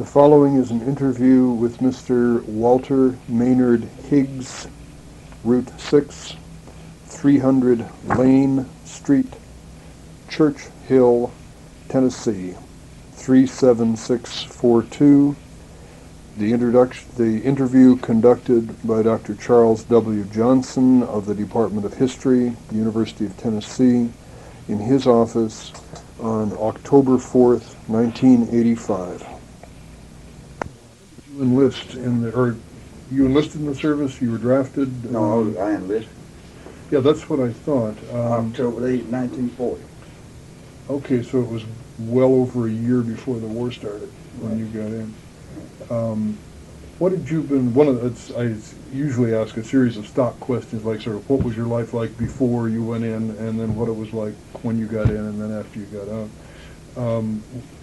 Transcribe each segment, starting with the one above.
following is an interview with Mr. Walter Maynard Higgs, Route 6, 300 Lane Street, Church Hill, Tennessee, 37642. The interview conducted by Dr. Charles W. Johnson of the Department of History, University of Tennessee, in his office on October 4th, 1985. You enlisted in the service? You were drafted? No, I enlisted. Yeah, that's what I thought. October 8, 1940. Okay, so it was well over a year before the war started when you got in. What had you been, I usually ask a series of stock questions, like sort of what was your life like before you went in, and then what it was like when you got in, and then after you got out.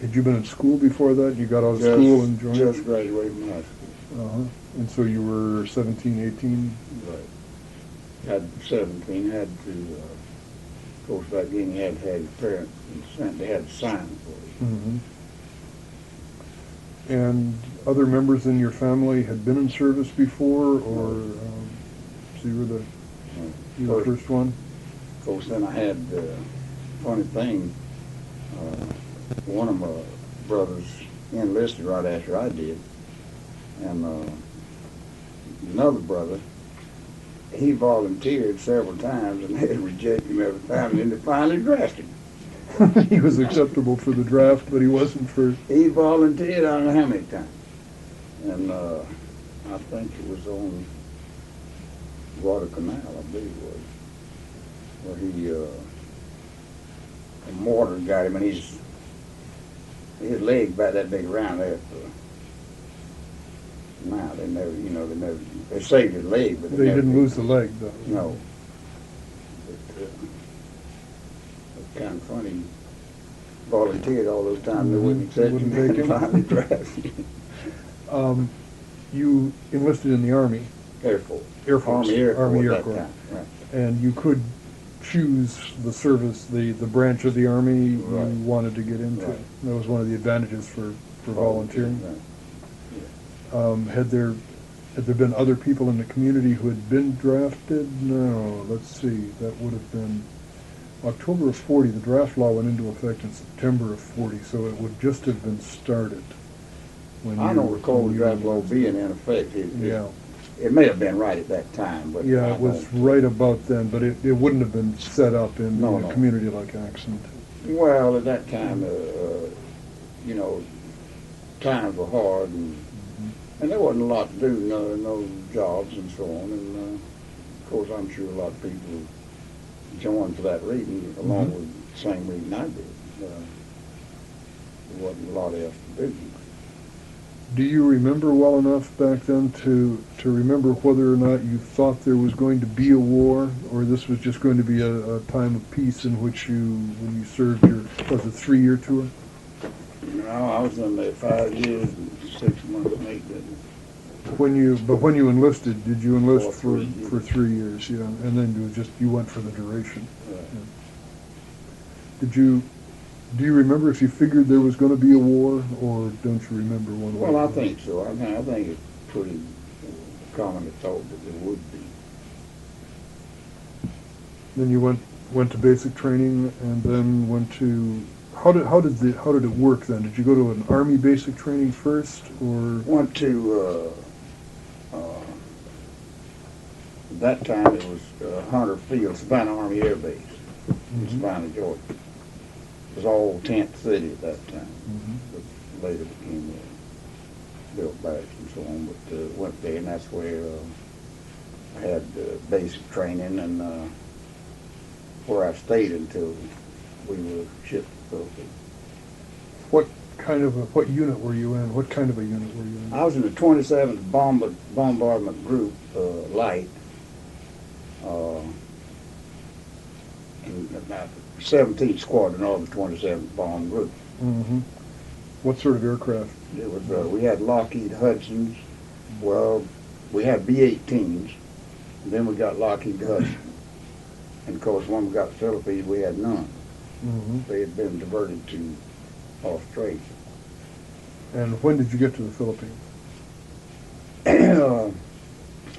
Had you been in school before that? You got out of school and joined? Just graduated from high school. And so you were 17, 18? Right. Had 17, had to, of course, back then you had to have your parents consent. They had to sign for you. Mm-hmm. And other members in your family had been in service before, or so you were the first one? Of course, then I had, funny thing, one of my brothers enlisted right after I did, and another brother, he volunteered several times, and they rejected him every time, and then they finally drafted him. He was acceptable for the draft, but he wasn't for... He volunteered I don't know how many times. And I think it was on Guadalcanal, I believe it was, where he, a mortar got him, and his leg about that big around there. Now, they saved his leg, but they didn't lose the leg, though. No. But, kind of funny. Volunteered all those times. They wouldn't accept him. And finally drafted. You enlisted in the Army. Air Force. Air Force. Army Air Corps. Right. And you could choose the service, the branch of the Army you wanted to get into. Right. That was one of the advantages for volunteering. Right. Yeah. Had there been other people in the community who had been drafted? No. Let's see. That would have been October of 40. The draft law went into effect in September of 40, so it would just have been started. I don't recall the draft law being in effect. It may have been right at that time, but yeah, it was right about then. But it wouldn't have been set up in a community like Axon. Well, at that time, times were hard, and there wasn't a lot to do, no jobs and so on. And of course, I'm sure a lot of people joined for that reason, along with the same reason I did. There wasn't a lot else to do. Do you remember well enough back then to remember whether or not you thought there was going to be a war, or this was just going to be a time of peace in which when you served your, was it 3-year tour? No, I was in there 5 years and 6 months and 8 days. When you enlisted, did you enlist for 3 years? Yeah, and then you went for the duration. Right. Yeah. Do you remember if you figured there was going to be a war, or don't you remember one way? Well, I think so. I think it's pretty commonly thought that there would be. Then you went to basic training, and then went to. How did it work then? Did you go to an Army basic training first, or went to? At that time it was Hunter Field, Savannah Army Air Base, in Savannah, Georgia. It was all tent city at that time, but later became built back and so on. But went there, and that's where I had basic training, and where I stayed until we were shipped to Philippines. What unit were you in? What kind of a unit were you in? I was in the 27th Bombardment Group Light, in about 17th Squadron of the 27th Bomb Group. What sort of aircraft? It was we had Lockheed Hudsons. Well, we had B-18s, and then we got Lockheed Hudsons. And of course, when we got to the Philippines, we had none. They had been diverted to Australia. And when did you get to the Philippines?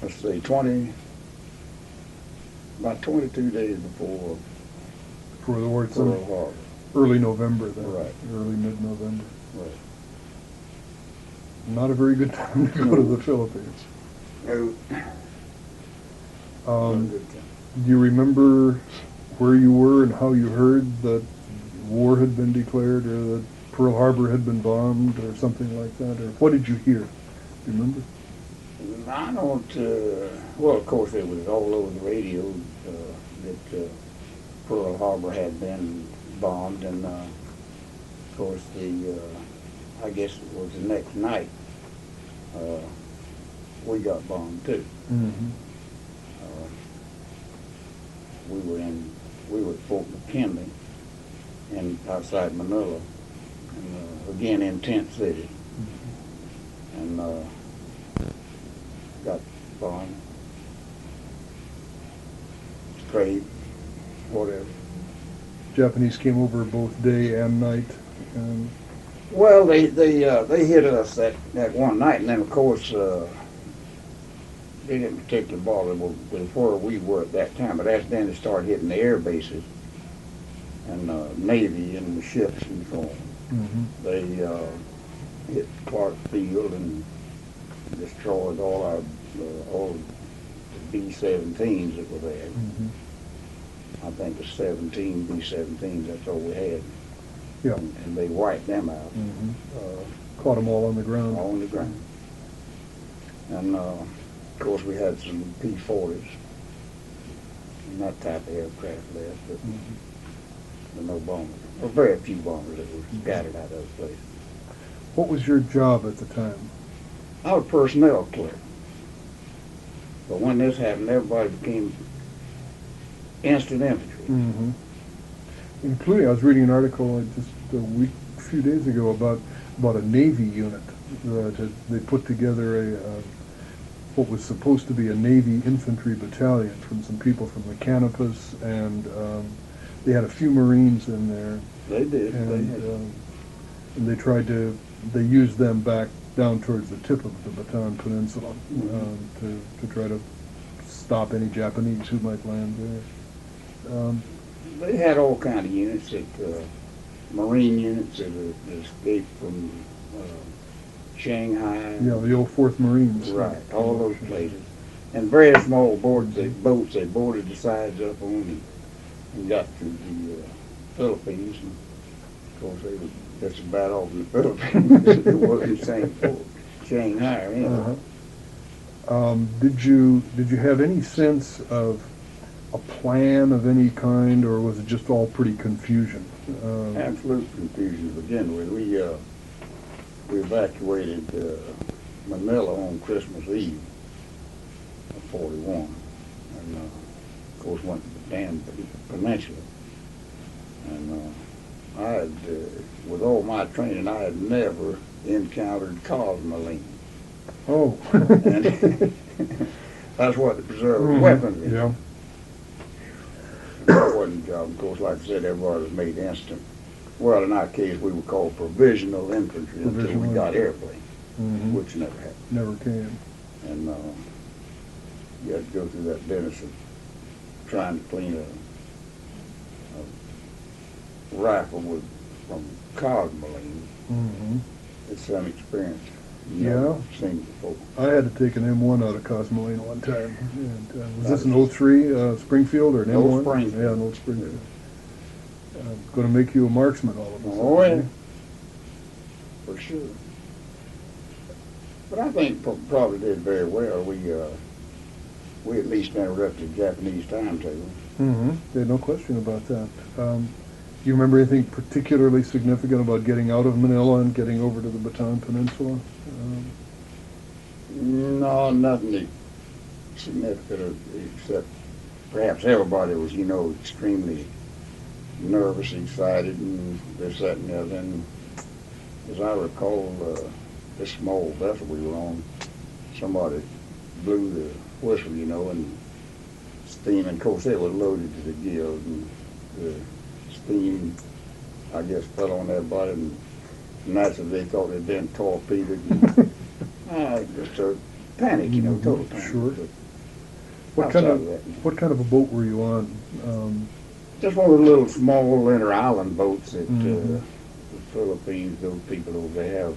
Let's see, about 22 days before For the war, Pearl Harbor. early November then. Right. Early mid-November. Right. Not a very good time to go to the Philippines. No, Um, good time. do you remember where you were and how you heard that war had been declared or that Pearl Harbor had been bombed or something like that? Or what did you hear? Do you remember? I don't, well, of course, it was all over the radio that Pearl Harbor had been bombed, and of course, I guess it was the next night, we got bombed too. Mm-hmm. We were at Fort McKinley and outside Manila, and again in Tent City, and got bombed, sprayed, whatever. Japanese came over both day and night. And Well, they hit us that one night, and then of course they didn't particularly bother with where we were at that time. But after then, they started hitting the air bases and Navy and the ships and so on. mm-hmm. They hit Clark Field and destroyed all the B-17s that were there. Mm-hmm. I think it was 17 B-17s. That's all we had. Yeah. And they wiped them out. Mm-hmm. Caught them all on the ground. All on the ground. And of course we had some P-40s and that type of aircraft left, but Mm-hmm. no bombers, or very few bombers that were scattered out of those places. What was your job at the time? I was personnel clerk. But when this happened, everybody became instant infantry. Mm-hmm. Including, I was reading an article just a few days ago about a Navy unit that they put together what was supposed to be a Navy infantry battalion from some people from the Canopus, and they had a few Marines in there. They did. And they used them back down towards the tip of the Bataan Peninsula to try to stop any Japanese who might land there. They had all kind of units, Marine units that escaped from Shanghai. Yeah, the old 4th Marines. Right, all those places. And very small boats they boarded the sides up on and got to the Philippines. And of course, they were just about off in the Philippines. It wasn't the same for Shanghai or anything. Did you have any sense of a plan of any kind, or was it just all pretty confusion? Absolute confusion to begin with. We evacuated Manila on Christmas Eve of '41, and of course went to the damn peninsula. And I had, with all my training, I had never encountered cosmoline. Oh. And that's what the preserved weapon is. Yeah. That wasn't the job. Of course, like I said, everybody was made instant. Well, in our case, we were called provisional infantry until we got airplane, which never happened. Never came. And you had to go through that business of trying to clean a rifle from cosmoline. Mm-hmm. It's some experience. Yeah. Seen before. I had to take an M1 out of cosmoline one time. And, was this an 03 Springfield or an Old M1? Springfield. Yeah, an old Springfield. Going to make you a marksman all of a sudden. Oh, yeah. For sure. But I think probably did very well. We at least interrupted the Japanese timetable. Mm-hmm. Yeah, no question about that. Do you remember anything particularly significant about getting out of Manila and getting over to the Bataan Peninsula? No, nothing significant except perhaps everybody was, extremely nervous, excited, and this, that, and the other. And as I recall, this small vessel we were on, somebody blew the whistle, and steam, and of course it was loaded to the gills, and the steam, I guess, fell on everybody, and And that's what they thought they'd been torpedoed. Just a panic, total panic. Sure. But What kind outside of that, what kind of a boat were you on? just one of the little small inter-island boats that Mhm. the Philippines, those people over there have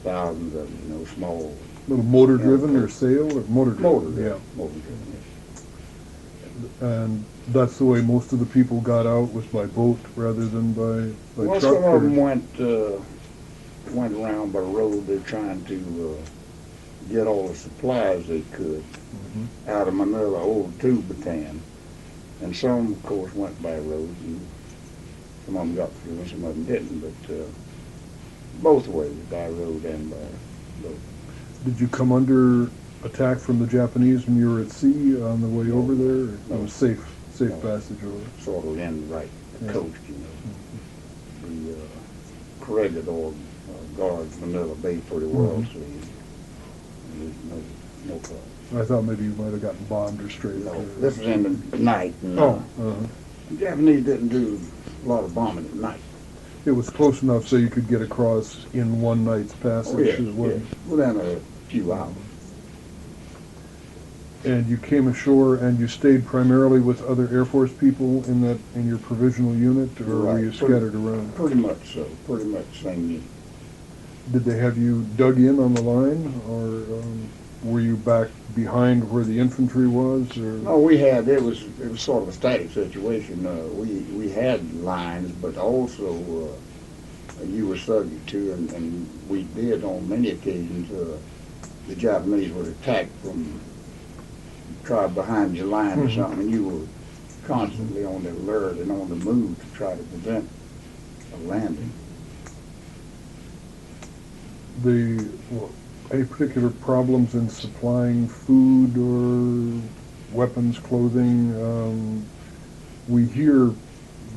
thousands of them, small Little motor driven Yeah. or sail or motor driven? motor Yeah. driven. And that's the way most of the people got out, was by boat rather than by Well, truck? some of them or- went around by road. They're trying to get all the supplies they could Mhm. out of Manila, old tube battalion. And some, of course, went by road, and some of them got through, and some of them didn't. But both ways, by road and by boat. Did you come under attack from the Japanese when you were at sea on the way No. over there? Or No. It was safe No. passage over? Sort of in right Yeah. coast, The corregidor guards Manila Bay pretty well, Mhm. so there's no problem. I thought maybe you might have gotten bombed or straight. No, this was in the night. And, Oh, the Japanese didn't do a lot of bombing at night. it was close enough so you could get across in one night's passage. Oh, yeah, It wasn't- within a few hours. And you came ashore and you stayed primarily with other Air Force people in your provisional unit, or were Right. you scattered around? Pretty much so, pretty much same unit. Did they have you dug in on the line, or were you back behind where the infantry was? Or No, it was sort of a static situation. We had lines, but also you were subject to, and we did on many occasions, the Japanese would attack from, try behind your line or Mhm. something, and you were constantly on the alert and on the move to try to prevent a landing. Any particular problems in supplying food or weapons, clothing? We hear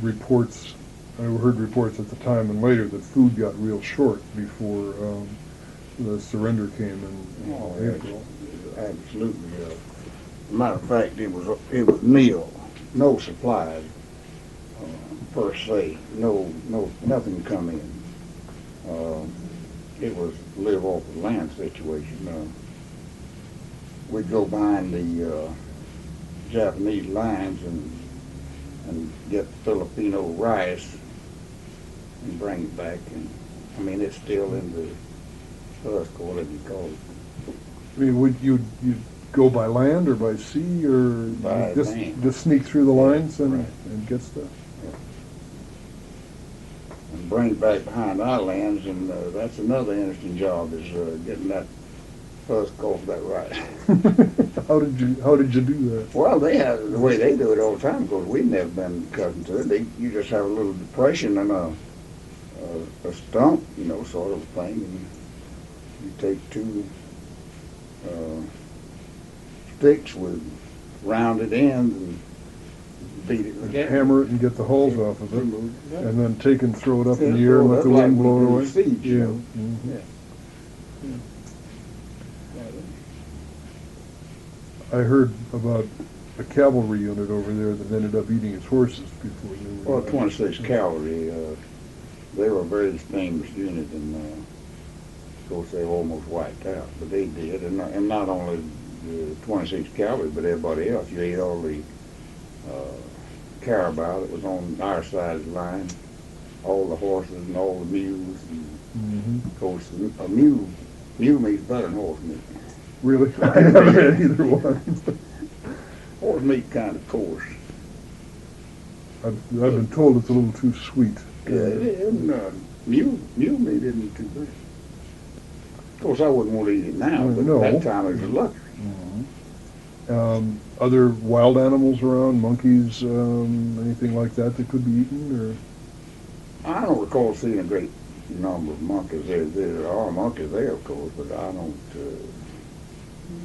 reports, I heard reports at the time and later, that food got real short before the surrender came in Oh, April. absolutely. Matter of fact, it was nil, no supplies per se, nothing come in. It was live off the land situation. We'd go behind the Japanese lines and get Filipino rice and bring it back. And I mean, it's still in the husk, or whatever you call it. I mean, would you go by land or by sea, or By just land. just sneak through the lines Right. and get stuff? And bring it back behind our lands, and that's another interesting job, is getting that husk off that rice. How did you do that? Well, they have the way they do it all the time, because we've never been accustomed to it. You just have a little depression and a stump, sort of thing, and you take two sticks with rounded ends and beat it with that. Hammer it and get the hulls off of it, Yeah. and then take and throw it up in the Yeah, air and throw it let the up wind like blow it we do away. seeds, Yeah. Mhm. Mhm. Yeah. I heard about a cavalry unit over there that ended up eating its horses before they were. Well, 26 Cavalry, they were a very distinguished unit, and of course they were almost wiped out, but they did, and not only the 26 Cavalry, but everybody else. You ate all the carabao that was on our side of the line, all the horses and all the mules, and Mhm. of course a mule meat's better than horse meat. Really? I never had either one. Horse meat kind of coarse. I've been told it's a little too sweet. Yeah, it is. And, mule meat isn't too bad. Of course, I wouldn't want to eat it now, but No. at that time it was a luxury. Other wild animals around, monkeys, anything like that could be eaten, I don't recall seeing a great number of monkeys there. There are monkeys there, of course, but I don't.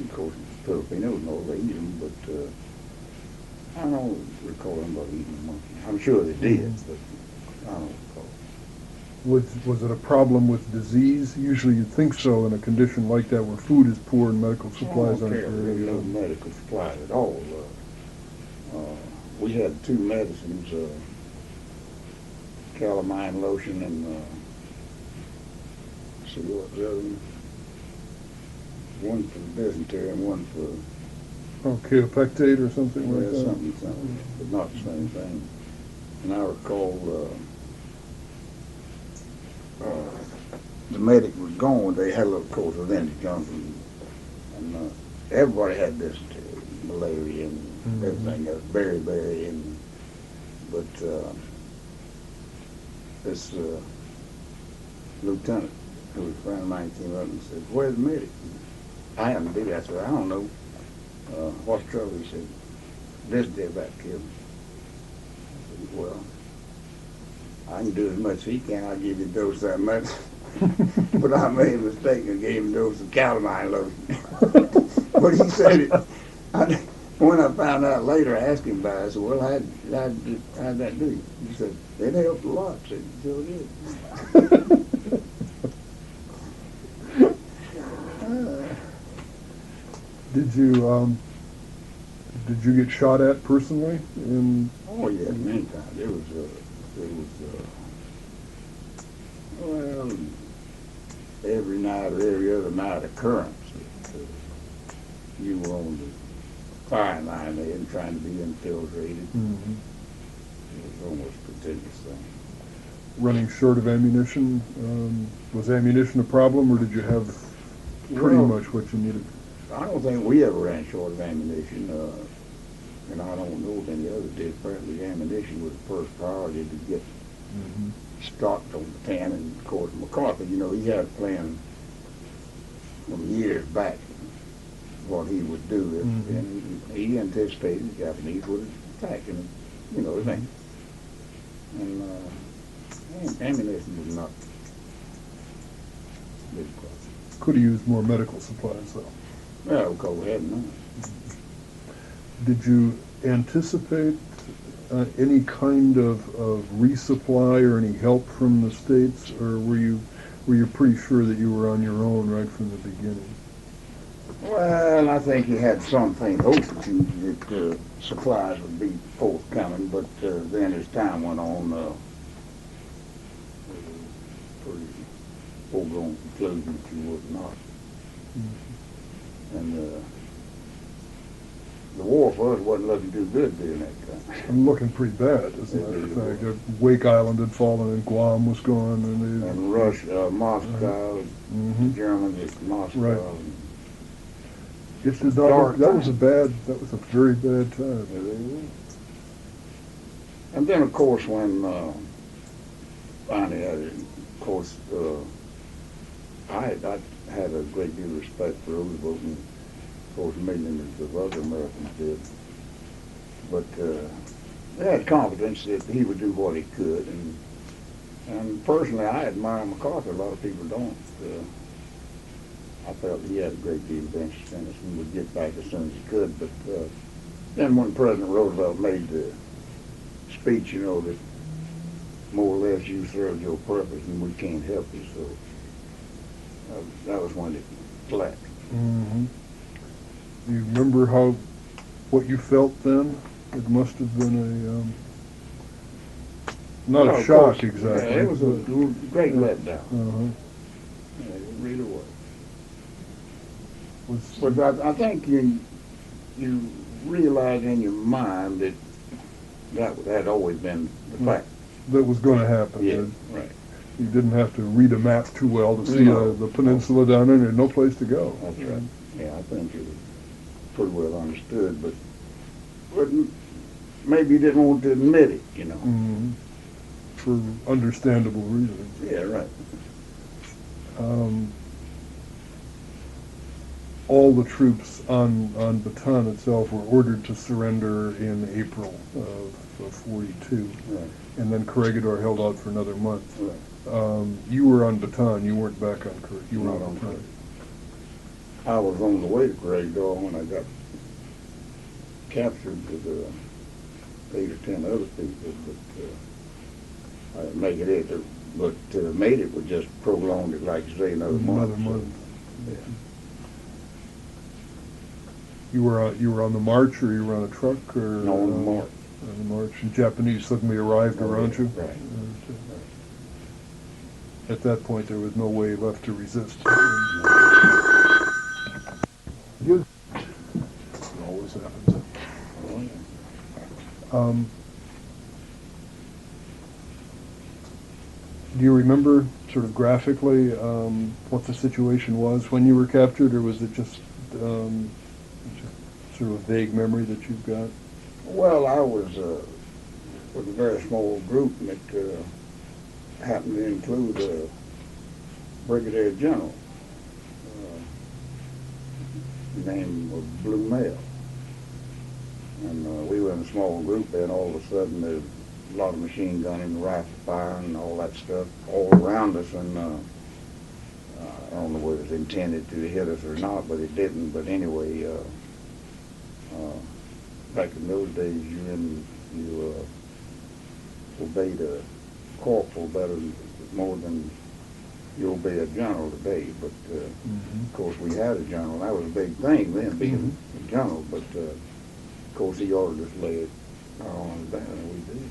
Of course, Filipinos know they eat them, but I don't recall anybody eating a monkey. I'm sure they did, but I don't recall. Was it a problem with disease? Usually you'd think so in a condition like that where food is poor and medical supplies I aren't don't care. There's no very. medical supplies at all. We had two medicines, calamine lotion and see what the other one for the dysentery and one for Kaopectate or something like that? something, but not the same thing. And I recall the medic was gone. They had a little course of Indian Johnson, and everybody had dysentery, malaria, and everything else, beriberi, and but this lieutenant, who was a friend of mine, came up and said, "Where's the medic?" I happened to be there. I said, "I don't know. What's the trouble?" He said, "Dysentery about killed him." I said, "Well, I can do as much as he can. I'll give you a dose that much." But I made a mistake and gave him a dose of calamine lotion. But he said it. When I found out later, I asked him about it. I said, "Well, how'd that do you?" He said, "It helped a lot." I said, "So it did." Did you get shot at personally? Oh yeah, many times. It was well, every night or every other night occurrence. You were on the firing line there and trying to be infiltrated. Mm-hmm. It was almost a continuous thing. Running short of ammunition, was ammunition a problem, or did you have pretty much what you needed? I don't think we ever ran short of ammunition, and I don't know if any others did. Apparently ammunition was the first priority to get stocked on the pan, and of course MacArthur, he had a plan from years back what he would do, and he anticipated the Japanese would attack him, the thing. And ammunition was not a big problem. Could have used more medical supplies, though. Well, because we had none. Did you anticipate any kind of resupply or any help from the States, or were you pretty sure that you were on your own right from the beginning? Well, I think he had something hope that supplies would be forthcoming, but then as time went on, pretty foregone conclusion that you would not. And the war for us wasn't looking too good during that time. I'm looking pretty bad, as a matter of fact. Wake Island had fallen and Guam was gone. And Russia, Moscow, Germany, Moscow. Right. It did not, that was a very bad time. And then, of course, when finally, I had a great deal of respect for Roosevelt, and of course millions of other Americans did. But they had confidence that he would do what he could, and personally I admire MacArthur. A lot of people don't. I felt he had a great deal of interest in us and would get back as soon as he could. But then when President Roosevelt made the speech, that more or less you served your purpose and we can't help you, so that was when it collapsed. Mm-hmm. Do you remember what you felt then? It must have been not a shock, course, exactly. Yeah, it was a great letdown. Uh-huh. Yeah, it really was. But I think you realize in your mind that had always been the fact. That was going to happen. Yeah, right. You didn't have to read a map too well to see the peninsula down there. There's no place to go. That's right. Yeah, I think it was pretty well understood, but maybe you didn't want to admit it, Mm-hmm. For understandable reasons. Yeah, right. All the troops on Bataan itself were ordered to surrender in April of 42. Right. And then Corregidor held out for another month. Right. You were on Bataan. You weren't back on Corregidor. You were Not on Bataan. Corregidor. I was on the way to Corregidor when I got captured with 8 or 10 other people, but I didn't make it either. But made it would just prolong it, like you say, another month. Another month. Yeah. You were on the march, or you were on a truck, or No, on the march. On the march, and Japanese suddenly arrived around you. Right. at that point, there was no way left to resist. Good. It always happens. Do you remember sort of graphically what the situation was when you were captured, or was it just sort of a vague memory that you've got? Well, I was with a very small group, and it happened to include a brigadier general named Blue Male. And we were in a small group, and all of a sudden there's a lot of machine gunning and rifle fire and all that stuff all around us, and I don't know whether it was intended to hit us or not, but it didn't. But anyway, back in those days, you obeyed a corporal more than you obey a general today. But of course, we had a general. That was a big thing then, being a general. But of course, he ordered us to lay it our arms down, and we did.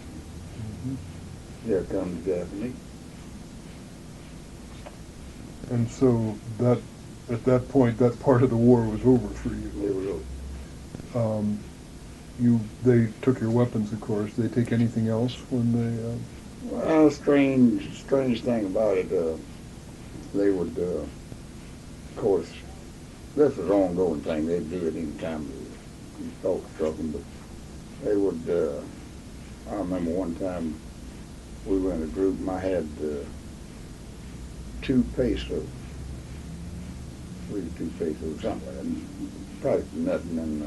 Here comes the Japanese. And so that, at that point, that part of the war was over for you. It was over. They took your weapons, of course. They take anything else when they? Well, strange thing about it. They would, of course, this was an ongoing thing. They'd do it any time the thought struck them, but they would. I remember one time we were in a group, and I had 2 pesos, 3 to 2 pesos, something, and probably nothing. And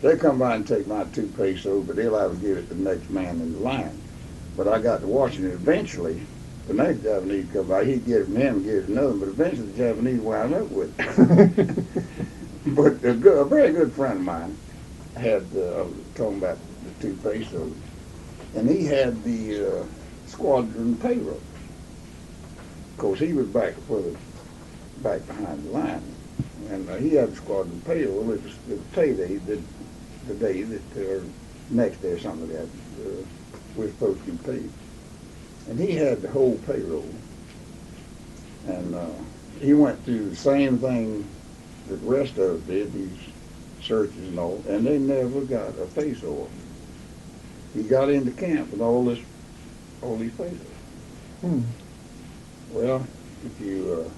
they come by and take my 2 pesos, but they'll have to give it to the next man in the line. But I got to watching it. Eventually, the next Japanese come by, he'd get it from him and get it from another, but eventually the Japanese wound up with it. But a very good friend of mine had, I was talking about the 2 pesos, and he had the Squadron payroll. Of course, he was back behind the line, and he had the Squadron payroll. It was payday the day that, or next day or something like that, we were supposed to be paid. And he had the whole payroll, and he went through the same thing that the rest of us did, these searches and all, and they never got a peso off. He got into camp with all these pesos. Well, if you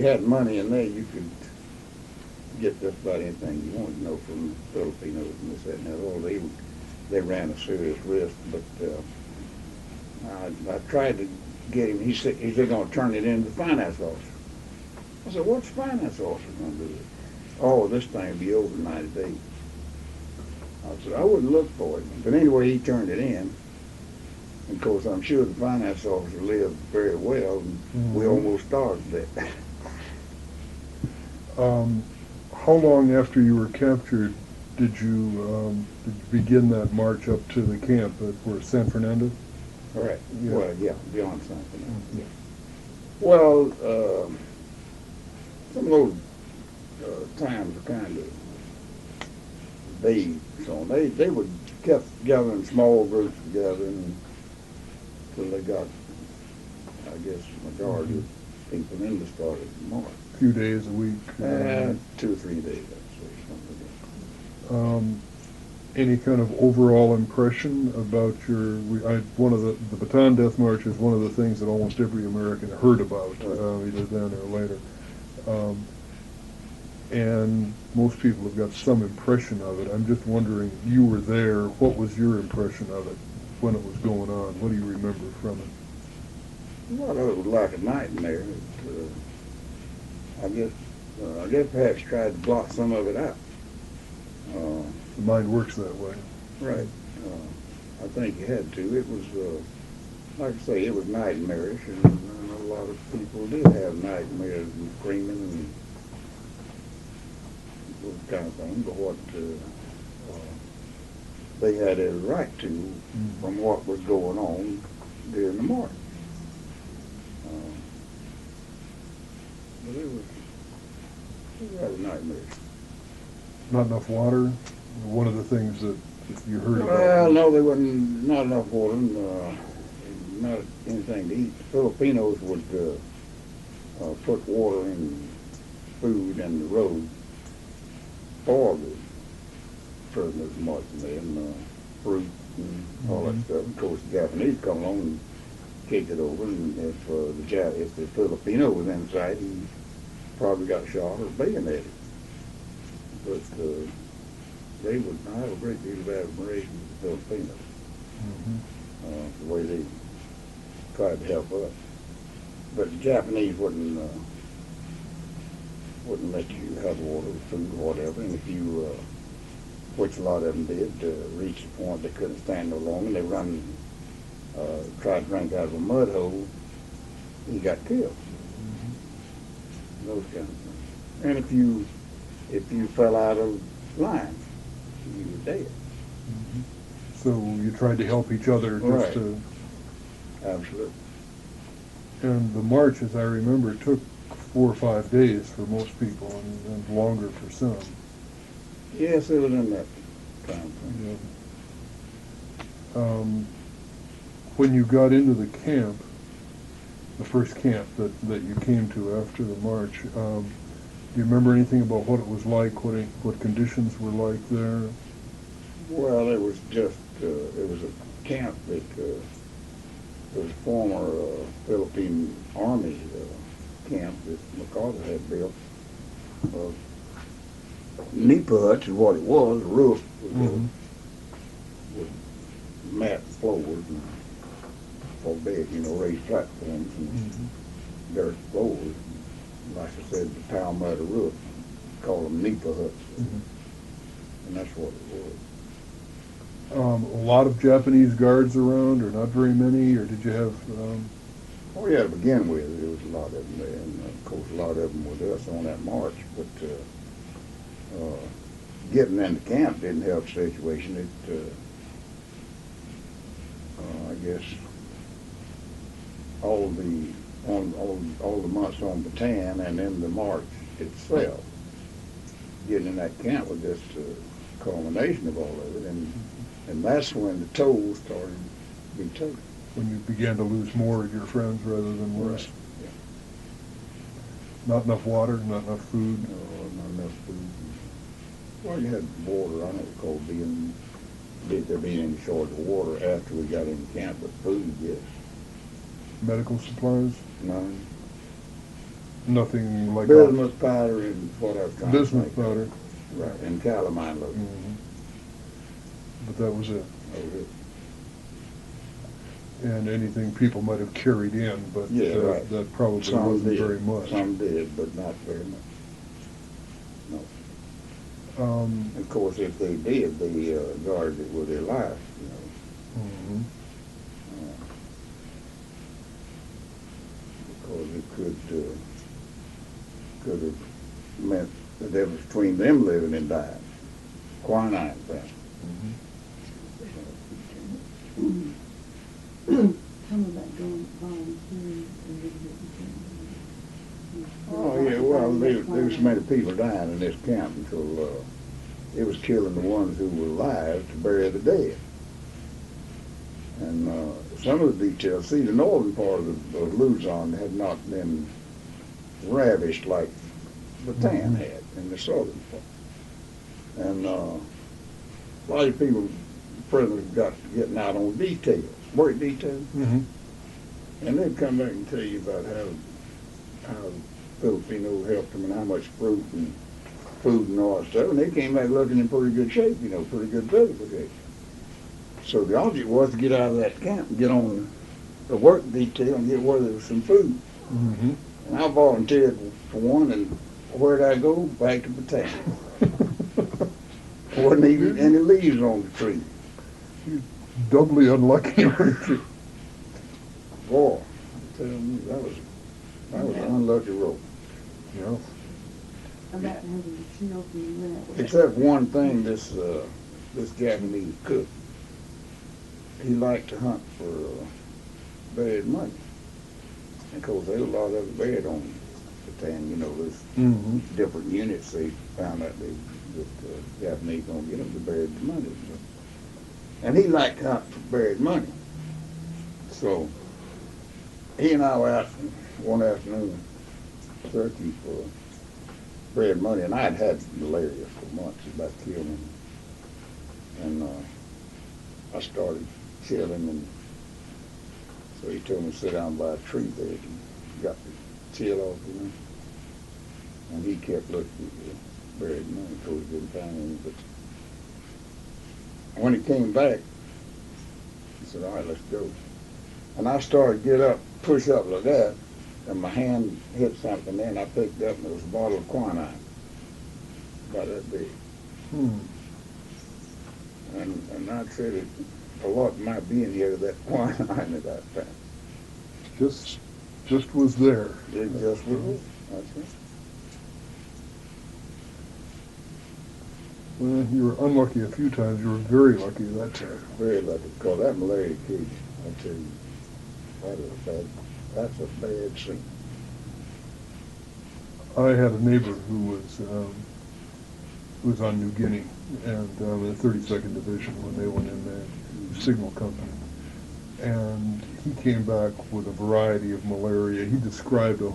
had money in there, you could get just about anything you wanted to know from the Filipinos and this, that, and that. All they ran a serious risk, but I tried to get him. He said going to turn it into the finance officer. I said, what's the finance officer going to do? Oh, this thing will be over in 90 days. I said, I wouldn't look for it. But anyway, he turned it in. And of course, I'm sure the finance officer lived very well, and we almost starved to death. How long after you were captured did you begin that march up to the camp at San Fernando? Right. Yeah. Well, yeah, beyond San Fernando. Yeah. Well, some of those times are kind of vague. So they would kept gathering small groups together until they got, I guess, the majority of people in the started to march. A few days a week? 2 or 3 days, I'd say, something like that. Any kind of overall impression about one of the Bataan Death March is one of the things that almost every American heard about, either then or later. And most people have got some impression of it. I'm just wondering, you were there, what was your impression of it when it was going on? What do you remember from it? Well, it was like a nightmare. I guess perhaps tried to block some of it out. The mind works that way. Right. I think you had to. It was, like I say, it was nightmarish, and I know a lot of people did have nightmares and screaming and those kind of things, but what they had a right to from what was going on during the march. But it was rather nightmarish. Not enough water? One of the things that you heard about. Well, no, there wasn't not enough water. And, not anything to eat. The Filipinos would put water in food and the road for the prisoners marching in, fruit and all that stuff. Of course, the Japanese come along and kicked it over, and if the Filipino was inside, he probably got shot or bayoneted. But they would have a great deal of admiration for the Filipinos, the way they tried to help us. But the Japanese wouldn't let you have water or food or whatever, and if you, which a lot of them did, reach the point they couldn't stand no longer, and they tried to drink out of a mud hole, he got killed. Those kind of things. And if you fell out of line, you were dead. So you tried to help each other just Right. to... Absolutely. And the march, as I remember, took 4 or 5 days for most people and longer for some. Yes, it was in that time frame. Yeah. When you got into the camp, the first camp that you came to after the march, do you remember anything about what it was like, what conditions were like there? Well, it was just, it was a camp that it was a former Philippine Army camp that MacArthur had built. Nipa huts is what it was. The roof was with mat floors and for bed, raised platforms and dirt floors. Like I said, the pound mud roof, called them Nipa huts, and that's what it was. A lot of Japanese guards around, or not very many, or did you have... Oh yeah, to begin with, there was a lot of them there, and of course a lot of them with us on that march, but getting into camp didn't help the situation. It, I guess, all the months on Bataan and then the march itself, getting in that camp was just a culmination of all of it, and that's when the toll started to be taken. When you began to lose more of your friends rather than less? Yeah. Not enough water, not enough food? No, not enough food. Well, you had water. I don't recall there being any shortage of water after we got in camp, but food, yes. Medical supplies? None. Nothing like... Bismuth powder and what I was trying to Bismuth think. powder? Right, and calamine lotion. But that was it. That was it. And anything people might have carried in, but Yeah, right. that probably Some wasn't did. very much. Some did, but not very much. No. Of course, if they did, they guarded it with their life, because it could have meant the difference between them living and dying. Quinine, for instance. Tell me about going volunteering and Oh, yeah, well, there was so many people dying in this camp until it was killing the ones who were alive to bury the dead. And some of the details, see, the northern part of Luzon had not been ravished like Bataan had in the southern part. And a lot of people, prisoners got getting out on details, work details. And they'd come back and tell you about how Filipinos helped them and how much fruit and food and all that stuff. And they came back looking in pretty good shape, pretty good physical shape. So the object was to get out of that camp and get on the work detail and get where there was some food. And I volunteered for one, and where'd I go? Back to Bataan. Wasn't even any leaves on the tree. Doubly unlucky, weren't you? Boy, I'm telling you, that was an unlucky road. Yeah. about having the children went. Except one thing, this Japanese cook, he liked to hunt for buried money. And of course, there's a lot of it buried on Bataan, there's different units. They found out that the Japanese don't get them to bury the money. And he liked to hunt for buried money. So he and I were out one afternoon searching for bread money, and I had had malaria for months, it about killed me. And I started chilling, and so he told me to sit down by a tree there and got the chill off, you know. And he kept looking at the bread money because he didn't find any. But when he came back, he said, all right, let's go. And I started to get up, push up like that, and my hand hit something there, and I picked up, and it was a bottle of quinine, about that big. And I said it, a lot might be in here of that quinine at that time. Just was there. It just was. That's it. Well, you were unlucky a few times. You were very lucky that time. Very lucky, because that malaria killed you, I tell you. That's a bad scene. I had a neighbor who was on New Guinea, and in the 32nd Division when they went in there, Signal Company. And he came back with a variety of malaria. He described a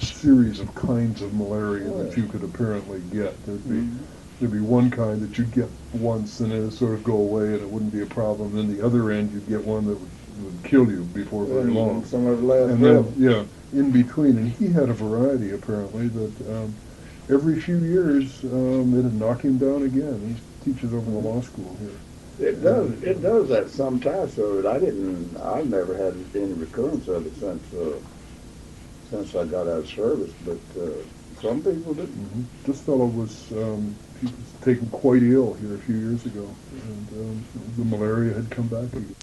series of kinds of malaria that you could apparently get. There'd be one kind that you'd get once and it'd sort of go away and it wouldn't be a problem. Then the other end you'd get one that would kill you before very long. Some of it lasts And forever. then, yeah, in between. And he had a variety apparently that every few years it'd knock him down again. He teaches over the law school here. It does that sometimes. So I've never had any recurrence of it since I got out of service. But some people do. This fellow was he was taken quite ill here a few years ago, and the malaria had come back again.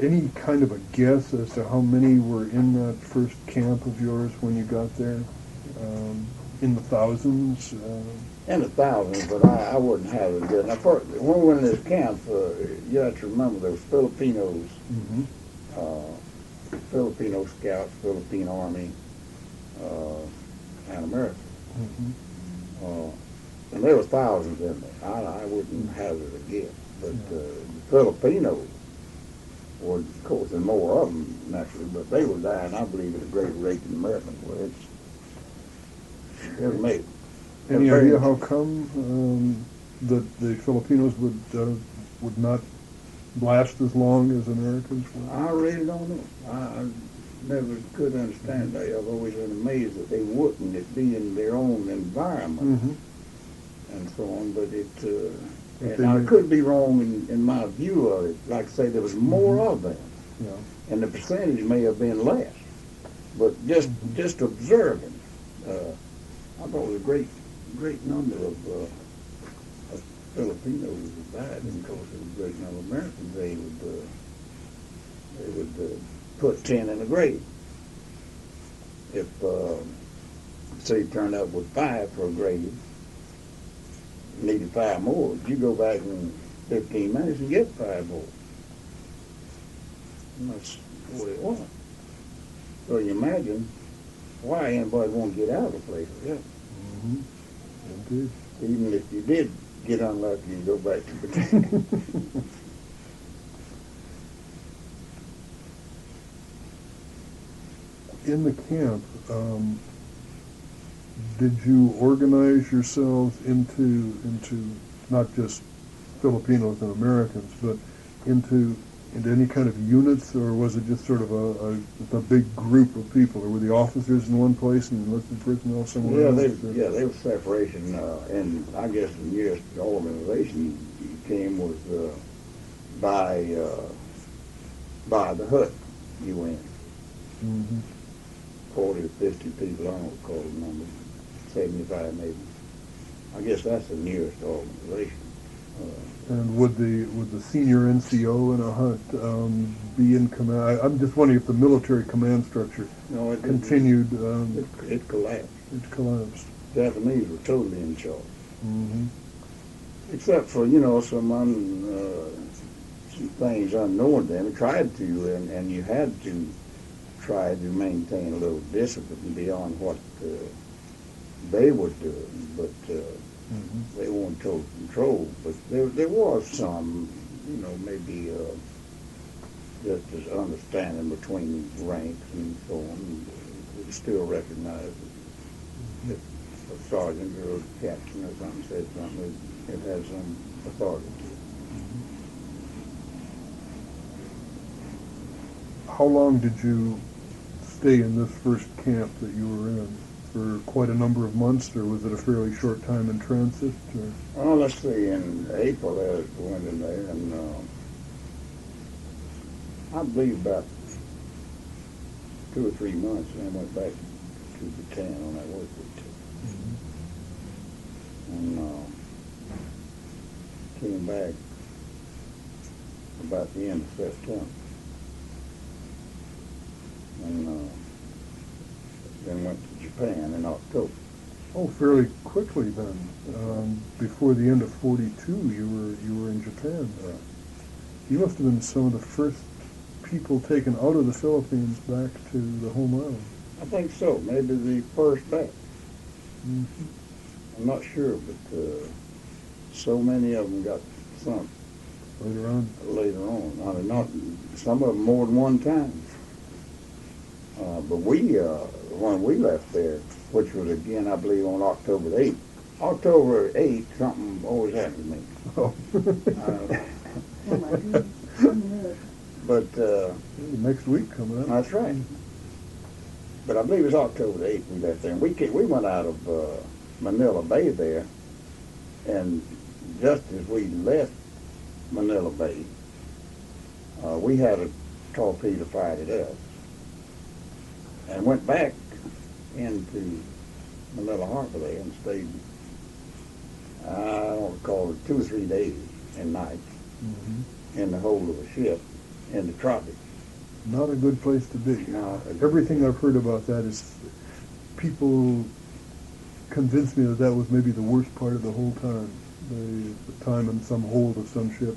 Any kind of a guess as to how many were in that first camp of yours when you got there? In the thousands? In the thousands, but I wouldn't have it good. Now, when we went in this camp, you have to remember there was Filipinos, Filipino scouts, Philippine Army, and America. And there were thousands in there. I wouldn't have it again. But the Filipinos were, of course, and more of them, naturally, but they were dying, I believe, at a greater rate than Americans were. It was amazing. Any idea how come that the Filipinos would not last as long as Americans would? I really don't know. I never could understand that. I've always been amazed that they wouldn't, it being their own environment and so on. But now it could be wrong in my view of it. Like I say, there was more of them, and the percentage may have been less. But just observing, I thought it was a great number of Filipinos who died, and of course there was a great number of Americans. They would put 10 in the grave. If say you turned up with 5 for a grave, needed 5 more. You go back in 15 minutes and get 5 more. And that's what it was. So you imagine why anybody want to get out of a place like that. Indeed. Even if you did get unlucky and go back to protect. In the camp, did you organize yourselves into not just Filipinos and Americans, but into into any kind of units, or was it just sort of a big group of people? Or were the officers in one place and enlisted personnel somewhere else? They were separation, and I guess the nearest organization you came was by the hut you went. Mm-hmm. 40 to 50 people, I don't recall the number, 75 maybe. I guess that's the nearest organization. And would the senior NCO in a hut be in command? I'm just wondering if the military command structure No, it continued. It collapsed. It collapsed. Japanese were totally in charge. Mm-hmm. Except for, some things unknown to them. We tried to, and you had to try to maintain a little discipline beyond what they were doing, but they weren't total control. But there was some, maybe just as understanding between ranks and so on. We still recognize that a sergeant or a captain or something said something, it had some authority. How long did you stay in this first camp that you were in? For quite a number of months, or was it a fairly short time in transit? Or? Well, let's see, in April I went in there, and I believe about 2 or 3 months, and I went back to the town on that work week. And came back about the end of September. And then went to Japan in October. Oh, fairly quickly then. Before the end of '42, you were in Japan. You must have been some of the first people taken out of the Philippines back to the home island. I think so. Maybe the first batch. Mm-hmm. I'm not sure, but so many of them got sunk Later on. later on. I mean, not some of them more than one time. But when we left there, which was again, I believe, on October 8th. October 8th, something always happened to me. Oh. Oh my goodness. But Next week coming up. that's right. But I believe it was October 8th we left there. And we went out of Manila Bay there, and just as we left Manila Bay, we had a torpedo fired at us and went back into Manila Harbor there and stayed, I don't recall, 2 or 3 days and nights in the hold of a ship in the tropics. Not a good place to be. No, Everything I've heard about that is people convinced me that was maybe the worst part of the whole time. The time in some hold of some ship.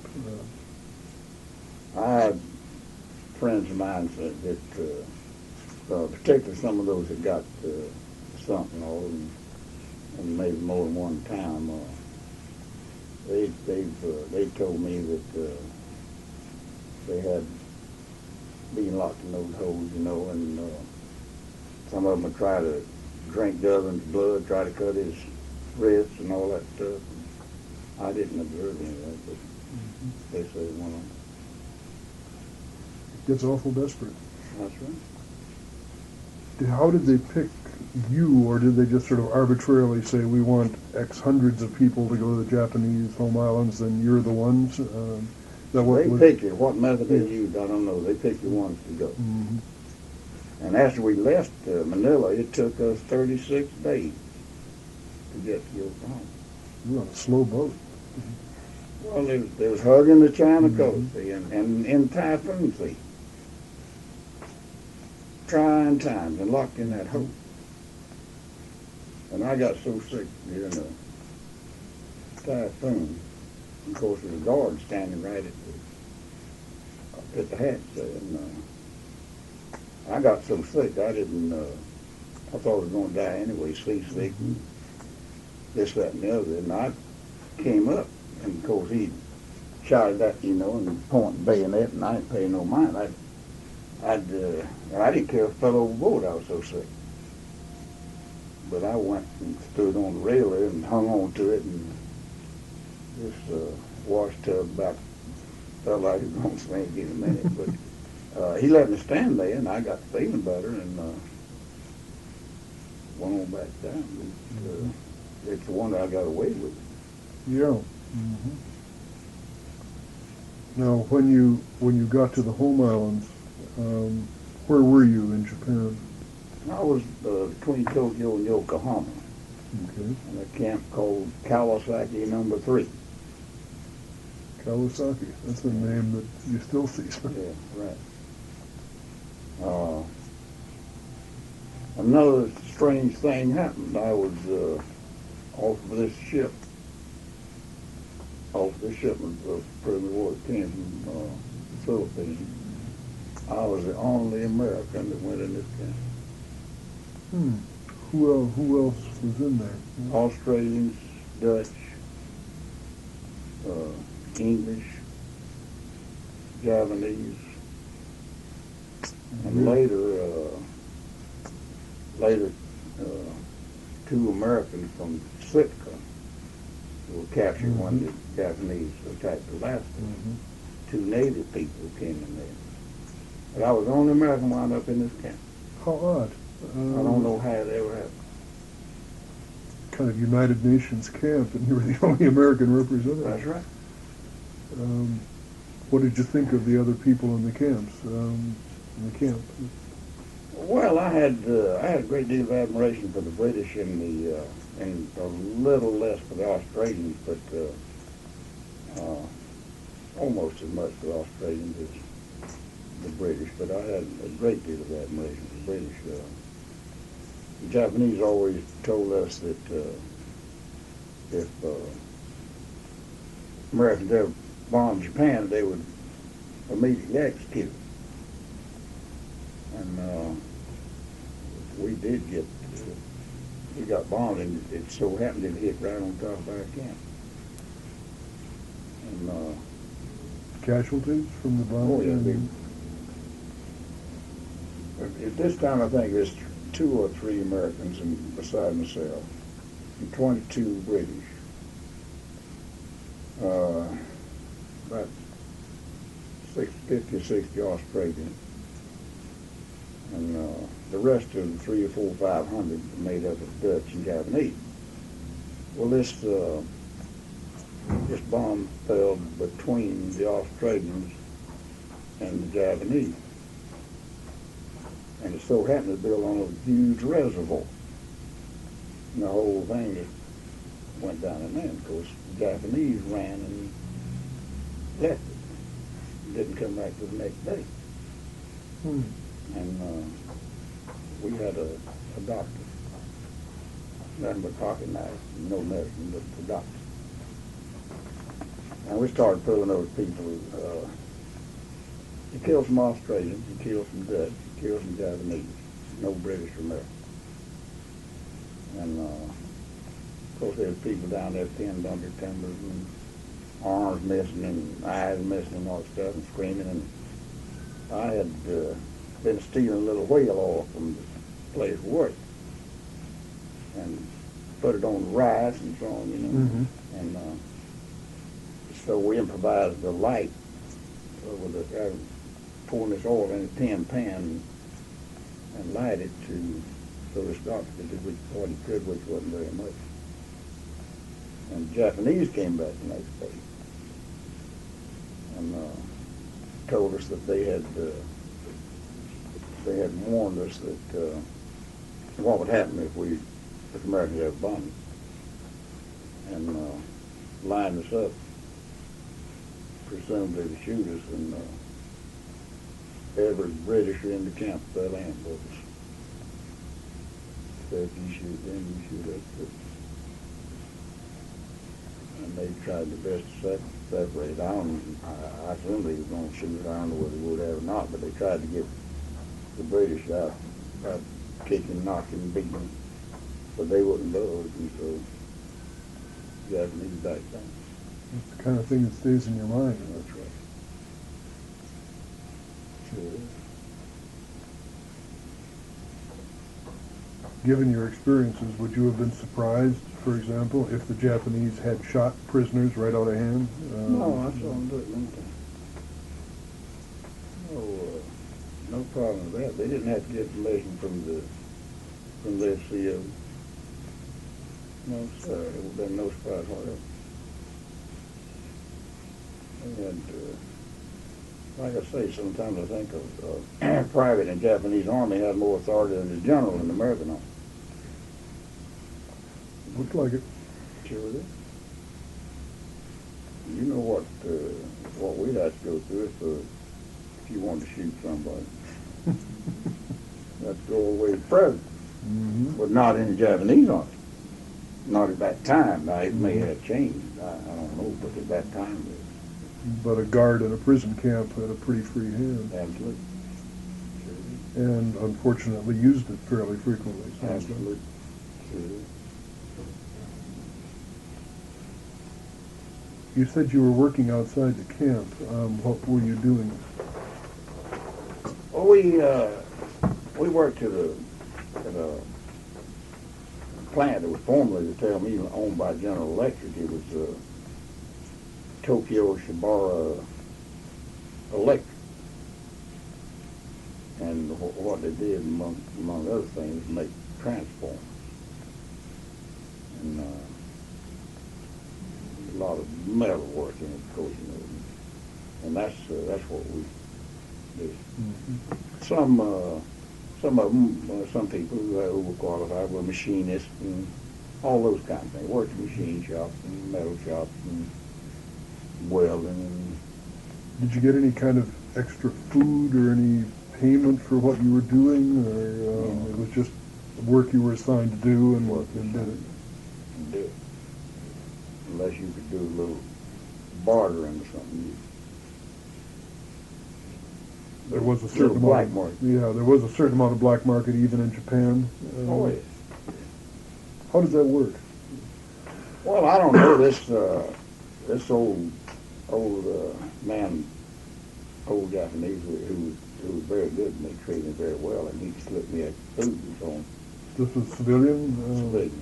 I had friends of mine said that, particularly some of those that got sunk, and maybe more than one time, they told me that they had been locked in those holes, and some of them would try to drink the other one's blood, try to cut his wrists and all that stuff. I didn't observe any of that, but they say one of them. It gets awful desperate. That's right. How did they pick you, or did they just sort of arbitrarily say, we want X hundreds of people to go to the Japanese home islands, and you're the ones? They picked you. What method they used, I don't know. They picked the ones to go. Mm-hmm. And after we left Manila, it took us 36 days to get to Yokohama. You were on a slow boat. Well, they was hugging the China coast, see, and in typhoon, see. Trying times and locked in that hole. And I got so sick during the typhoon. Of course, there was a guard standing right at the hatch there. And I got so sick, I thought I was going to die anyway, sleep sick and this, that, and the other. And I came up, and of course, he shouted at, and pointing bayonet, and I didn't pay no mind. I didn't care if I fell overboard, I was so sick. But I went and stood on the rail there and hung on to it, and this wash tub about felt like he was going to sink in a minute, but he let me stand there, and I got feeling better, and went on back down. It's the one I got away with. Yeah. Now, when you got to the home islands, where were you in Japan? I was between Tokyo and Yokohama Okay. in a camp called Kawasaki No. 3. Kawasaki. That's a name that you still see. Yeah, right. Another strange thing happened. I was off of this ship, off the shipment of prisoner of war came from the Philippines. I was the only American that went in this camp. Who else was in there? Australians, Dutch, English, Japanese, and later, two Americans from Sitka who were captured when the Japanese attacked Alaska. Two native people came in there. But I was the only American wound up in this camp. How odd. I don't know how it ever happened. Kind of United Nations camp, and you were the only American representative. That's right. What did you think of the other people in the camps? In the camp? Well, I had a great deal of admiration for the British and a little less for the Australians, but almost as much for the Australians as the British. But I had a great deal of admiration for the British. The Japanese always told us that if Americans ever bombed Japan, they would immediately execute them. And we did get, we got bombed, and it so happened it hit right on top of our camp. And Casualties from the bombing? oh yeah, at this time I think there's 2 or 3 Americans beside myself, and 22 British. About 50 or 60 Australian, and the rest of the 300 or 400 or 500 made up of Dutch and Japanese. Well, this bomb fell between the Australians and the Japanese, and it so happened to build on a huge reservoir, and the whole thing just went down in there. Of course, the Japanese ran and left it. Didn't come back to the next day. And we had a doctor, nothing but pocket knife, no medicine, but the doctor. And we started pulling those people. He killed some Australians, he killed some Dutch, he killed some Japanese, no British or American. And of course there was people down there pinned under timbers and arms missing and eyes missing and all that stuff and screaming. And I had been stealing a little whale oil from the place of work and put it on rice and so on, you know. And so we improvised a light with pouring this oil in a tin pan and light it so this doctor could do what he could, which wasn't very much. And the Japanese came back the next day and told us that they had warned us that what would happen if Americans ever bombed it, and lined us up, presumably to shoot us, and every Britisher in the camp fell in with us. So if you shoot them, you shoot us too. And they tried their best to separate. I assume they were going to shoot. I don't know whether they would have or not, but they tried to get the British out kicking, knocking, beating, but they wouldn't budge, and so the Japanese back down. It's the kind of thing that stays in your mind. That's right. Sure is. Given your experiences, would you have been surprised, for example, if the Japanese had shot prisoners right out of hand? No, I saw them do it many times. no problem with that. They didn't have to get information from their CO. No, sir, it would have been no surprise whatever. And, like I say, sometimes I think a private in the Japanese Army had more authority than the general in the American Army. Looks like it. Sure did. You know what we had to go through if you wanted to shoot somebody. That's go away to president. Mm-hmm. But not in the Japanese Army. Not at that time. Now, it may have changed. I don't know, but at that time, But a guard in a prison camp had a pretty free hand. absolutely. Sure And unfortunately used it fairly frequently. did. Absolutely. Sure did. You said you were working outside the camp. What were you doing? Well, we worked at a plant that was formerly, to tell me, owned by General Electric. It was Tokyo Shibara Electric. And what they did, among other things, make transformers. And a lot of metal work in it, of course, you know. And that's what we did. Mm-hmm. Some of them, some people who are overqualified were machinists and all those kind of things. Worked in machine shops and metal shops and welding. And Did you get any kind of extra food or any payment for what you were doing, or it was just work you were assigned to do and did it? do it. Unless you could do a little bartering or something. There was a certain Little black amount. market. Yeah, there was a certain amount of black market even in Japan. Oh, yes. How does that work? Well, I don't know. This old man, old Japanese who was very good and they treated me very well, and he slipped me at food and so on. This was civilian?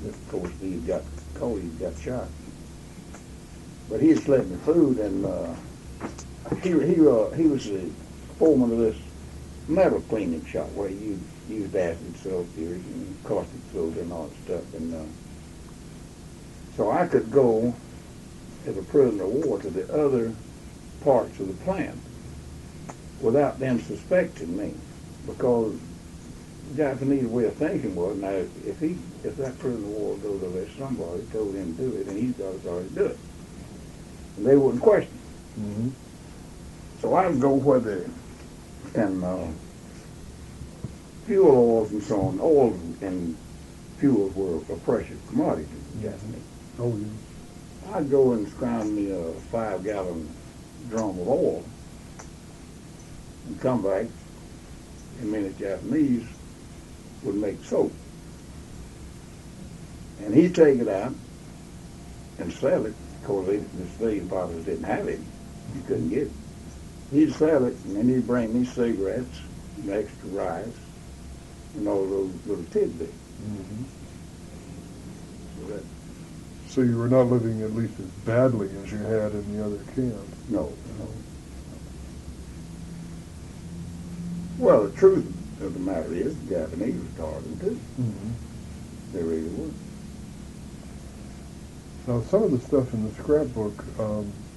Of course, he got shot. But he slipped me food, and he was the foreman of this metal cleaning shop where you used acid sulfuric and caustic soda and all that stuff. And so I could go as a prisoner of war to the other parts of the plant without them suspecting me, because the Japanese way of thinking was, now if that prisoner of war goes over there, somebody told him to do it, and he's got authority to do it, and they wouldn't question. Mm-hmm. So I would go where the fuel oils and so on, oils and fuels were a precious commodity to the Japanese. Oh, yeah. I'd go and scrounge me a 5-gallon drum of oil and come back, and many Japanese would make soap. And he'd take it out and sell it, because the slave bottlers didn't have it. You couldn't get it. He'd sell it, and then he'd bring me cigarettes and extra rice and all those little tidbits. Mm-hmm. So that, So you were not living at least as badly as you had in the other camps. no. Well, the truth of the matter is, the Japanese were starving too. Mm-hmm. They really were. Now, some of the stuff in the scrapbook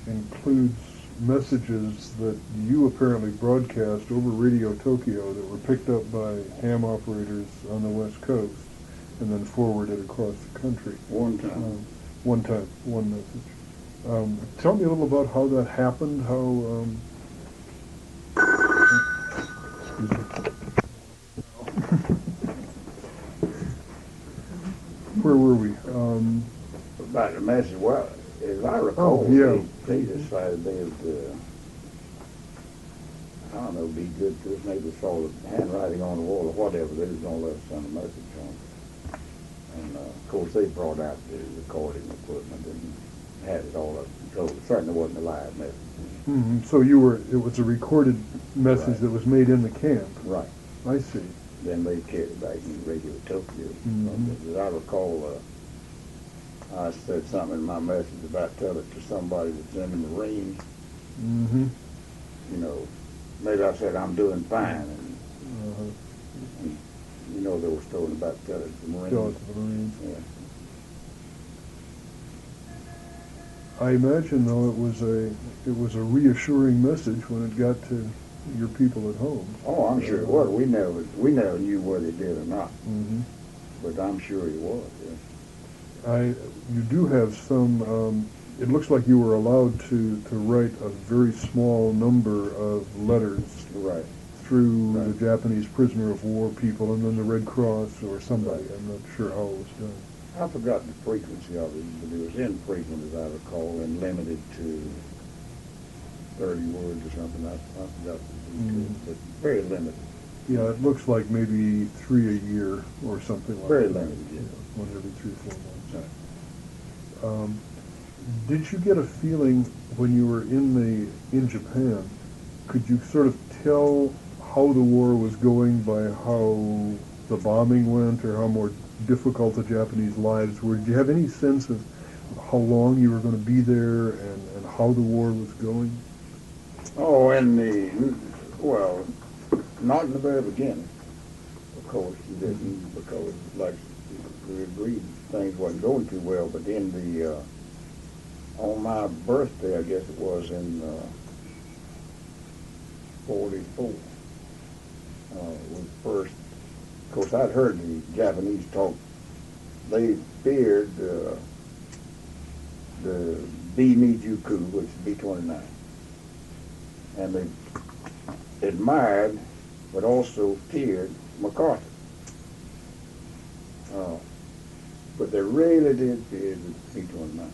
includes messages that you apparently broadcast over Radio Tokyo that were picked up by ham operators on the West Coast and then forwarded across the country. One time. One message. Tell me a little about how that happened, how... excuse me. Where were we? About the message, well, as I recall, they decided they would, I don't know, be good to us. Maybe they saw the handwriting on the wall or whatever. They was going to let us send a message on. And, of course, they brought out the recording equipment and had it all up control. It certainly wasn't a live message. Mm-hmm. So it was a recorded message Right. that was made in the camp. Right. I see. Then they carried it back in Radio Tokyo. Mhm. As I recall, I said something in my message about tell it to somebody that's in the Marines. Mm-hmm. You know, maybe I said I'm doing fine, and And, you know, they were storing about the Marines. Tell it to the Marines. Yeah. I imagine, though, it was a reassuring message when it got to your people at home. Oh, I'm sure it was. We never knew whether it did or not, Mm-hmm. but I'm sure it was. Yeah. You do have some. It looks like you were allowed to write a very small number of letters Right. through Right. the Japanese prisoner of war people, and then the Red Cross or somebody. Right. I'm not sure how it was done. I forgot the frequency of it, but it was infrequent, as I recall, and limited to 30 words or something. I forgot the details, but very limited. Yeah, it looks like maybe 3 a year or something like Very that. limited, yeah. One every 3 or 4 months. Right. Did you get a feeling when you were in Japan? Could you sort of tell how the war was going by how the bombing went, or how more difficult the Japanese lives were? Did you have any sense of how long you were going to be there and how the war was going? Oh, well, not in the very beginning, of course, you didn't, because, like we agreed, things wasn't going too well, but then on my birthday, I guess it was in 44, we first, of course, I'd heard the Japanese talk. They feared the B-Mijuku, which is B-29, and they admired, but also feared MacArthur. But they really did fear the B-29.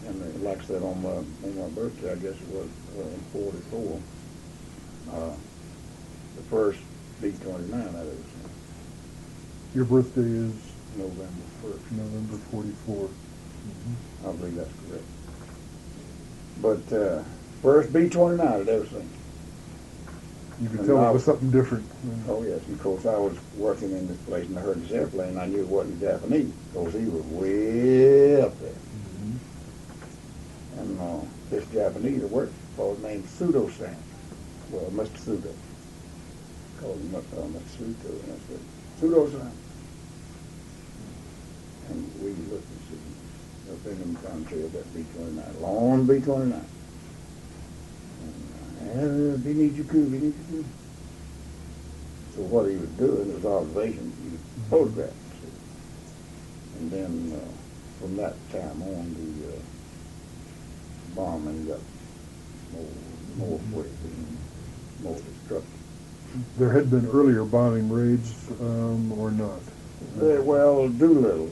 And like I said, on my birthday, I guess it was in 44, the first B-29 I'd ever seen. Your birthday is November 1st. November 44. Mm-hmm. I believe that's correct. But first B-29 I'd ever seen. You could And tell I it was something different. Oh, yes. And of course, I was working in this place, and I heard this airplane, and I knew it wasn't Japanese, because he was way up there. Mm-hmm. And this Japanese I worked for was named Pseudo-San. Well, Mr. Pseudo. Called him up on Mr. Pseudo, and I said, Pseudo-San. And we looked and said, up in them contrail, that B-29, long B-29. And we need you cool. So what he was doing was observation, he was photographing. And then from that time on, the bombing got more frequent and more destructive. There had been earlier bombing raids, or not? Well, Doolittle.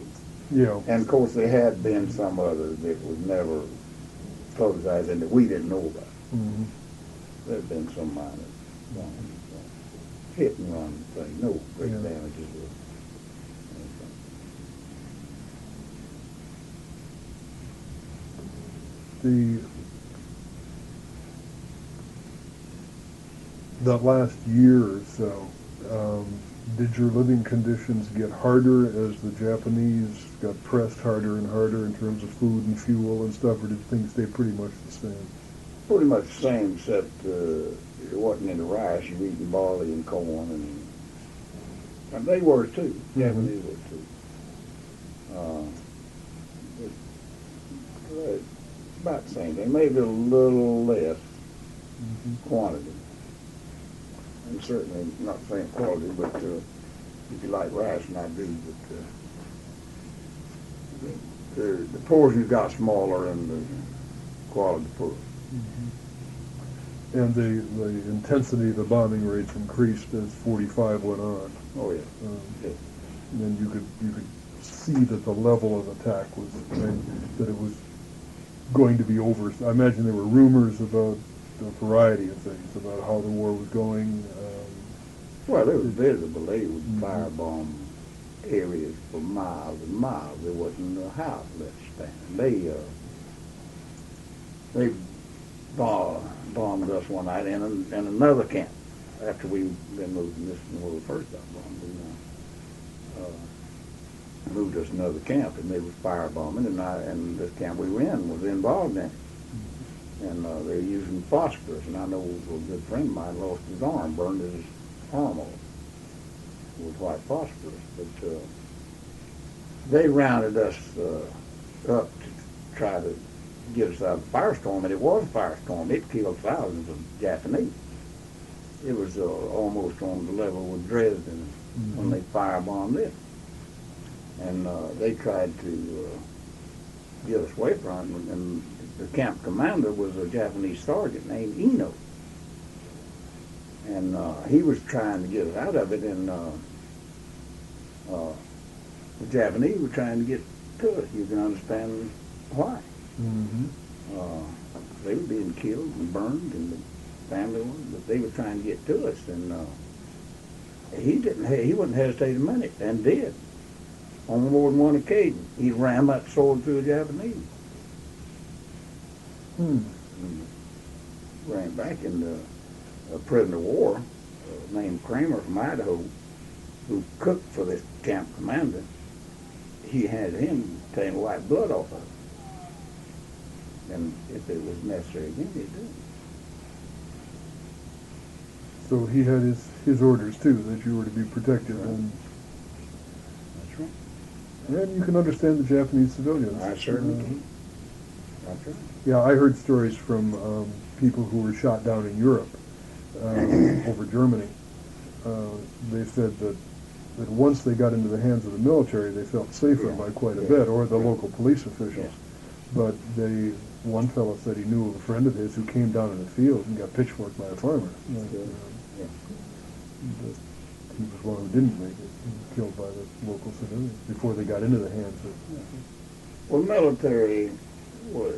Yeah. And of course there had been some others that was never publicized and that we didn't know about. Mm-hmm. There had been some minor hit and run thing, no great Yeah. damages. That last year or so, did your living conditions get harder as the Japanese got pressed harder and harder in terms of food and fuel and stuff, or did things stay pretty much the same? Pretty much the same, except it wasn't any rice. You were eating barley and corn, and they were too. Japanese were too. It's about the same thing, maybe a little less quantity. And certainly not the same quality, but if you like rice, and I do, but the portions got smaller and the quality poor. And the intensity of the bombing rates increased as 45 went on. Oh, yeah. Yeah. And then you could see that the level of attack was, that it was going to be over. I imagine there were rumors about a variety of things, about how the war was going. Well, it was visible. They would firebomb areas for miles and miles. There wasn't a house left standing. They bombed us one night in another camp after we'd been moved. This was the first got bombed. We moved us to another camp, and they was firebombing, and this camp we were in was involved in it. And they were using phosphorus, and I know a good friend of mine lost his arm, burned his hormone with white phosphorus. But they rounded us up to try to get us out of the firestorm, and it was a firestorm. It killed thousands of Japanese. It was almost on the level with Dresden when they firebombed it. And they tried to get us away from it, and the camp commander was a Japanese sergeant named Eno. And he was trying to get us out of it, and the Japanese were trying to get to us. You can understand why. They were being killed and burned, and the family was, but they were trying to get to us. And he wouldn't hesitate a minute, and did. On more than one occasion, he rammed that sword through a Japanese. Ran back into a prisoner of war named Kramer from Idaho, who cooked for this camp commander. He had him take white blood off of it. And if it was necessary again, he'd do it. So he had his orders too, that you were to be protected. Right. And That's right. and you can understand the Japanese civilians. I certainly can. That's right. Yeah, I heard stories from people who were shot down in Europe over Germany. They said that once they got into the hands of the military, they felt safer by quite a bit, or the local police officials. But one fellow said he knew of a friend of his who came down in the field and got pitchforked by a farmer. But he was one who didn't make it, killed by the local civilians before they got into the hands of. Well, military, well,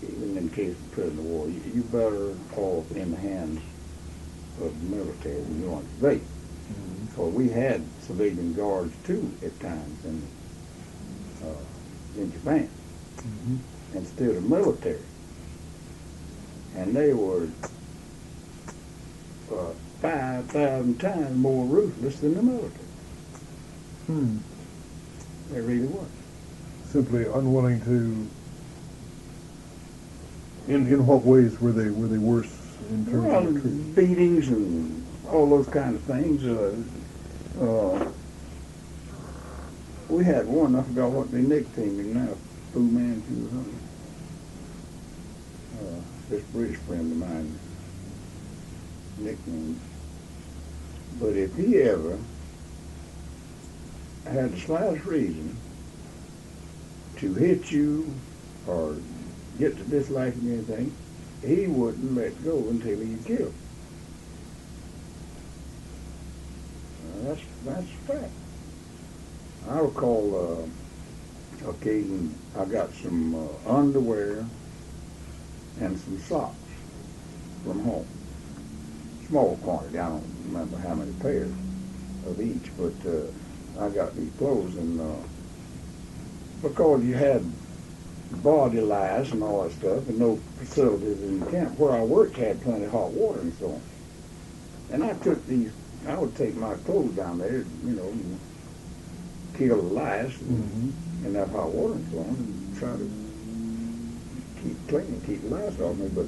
even in case of prisoner of war, you better off in the hands of the military than you want to be. So we had civilian guards too at times in Japan, instead of military, and they were 5,000 times more ruthless than the military. They really were. Simply unwilling to. In what ways were they worse in terms Well, of treatment? beatings and all those kind of things. We had one, I forgot what they nicknamed him now, Fu Manchu or something. This British friend of mine nicknamed. But if he ever had the slightest reason to hit you or get to disliking anything, he wouldn't let go until he killed. That's a fact. I recall occasion I got some underwear and some socks from home. Small quantity, I don't remember how many pairs of each, but I got these clothes, and because you had body lice and all that stuff, and no facilities in the camp where I worked had plenty of hot water and so on. And I would take my clothes down there, and kill the lice in that hot water and so on, and try to keep clean, keep the lice off me. But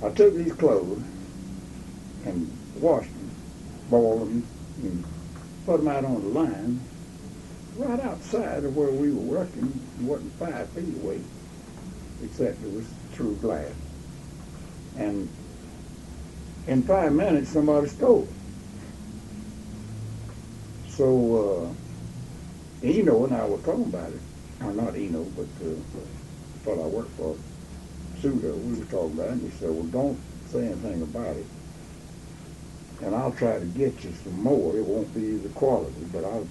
I took these clothes and washed them, boiled them, and put them out on the line, right outside of where we were working. It wasn't 5 feet away, except it was through glass. And in 5 minutes, somebody stole it. So Eno and I were talking about it. Or not Eno, but the fellow I worked for, Pseudo, we were talking about it, and he said, well, don't say anything about it. And I'll try to get you some more. It won't be the quality, but I'll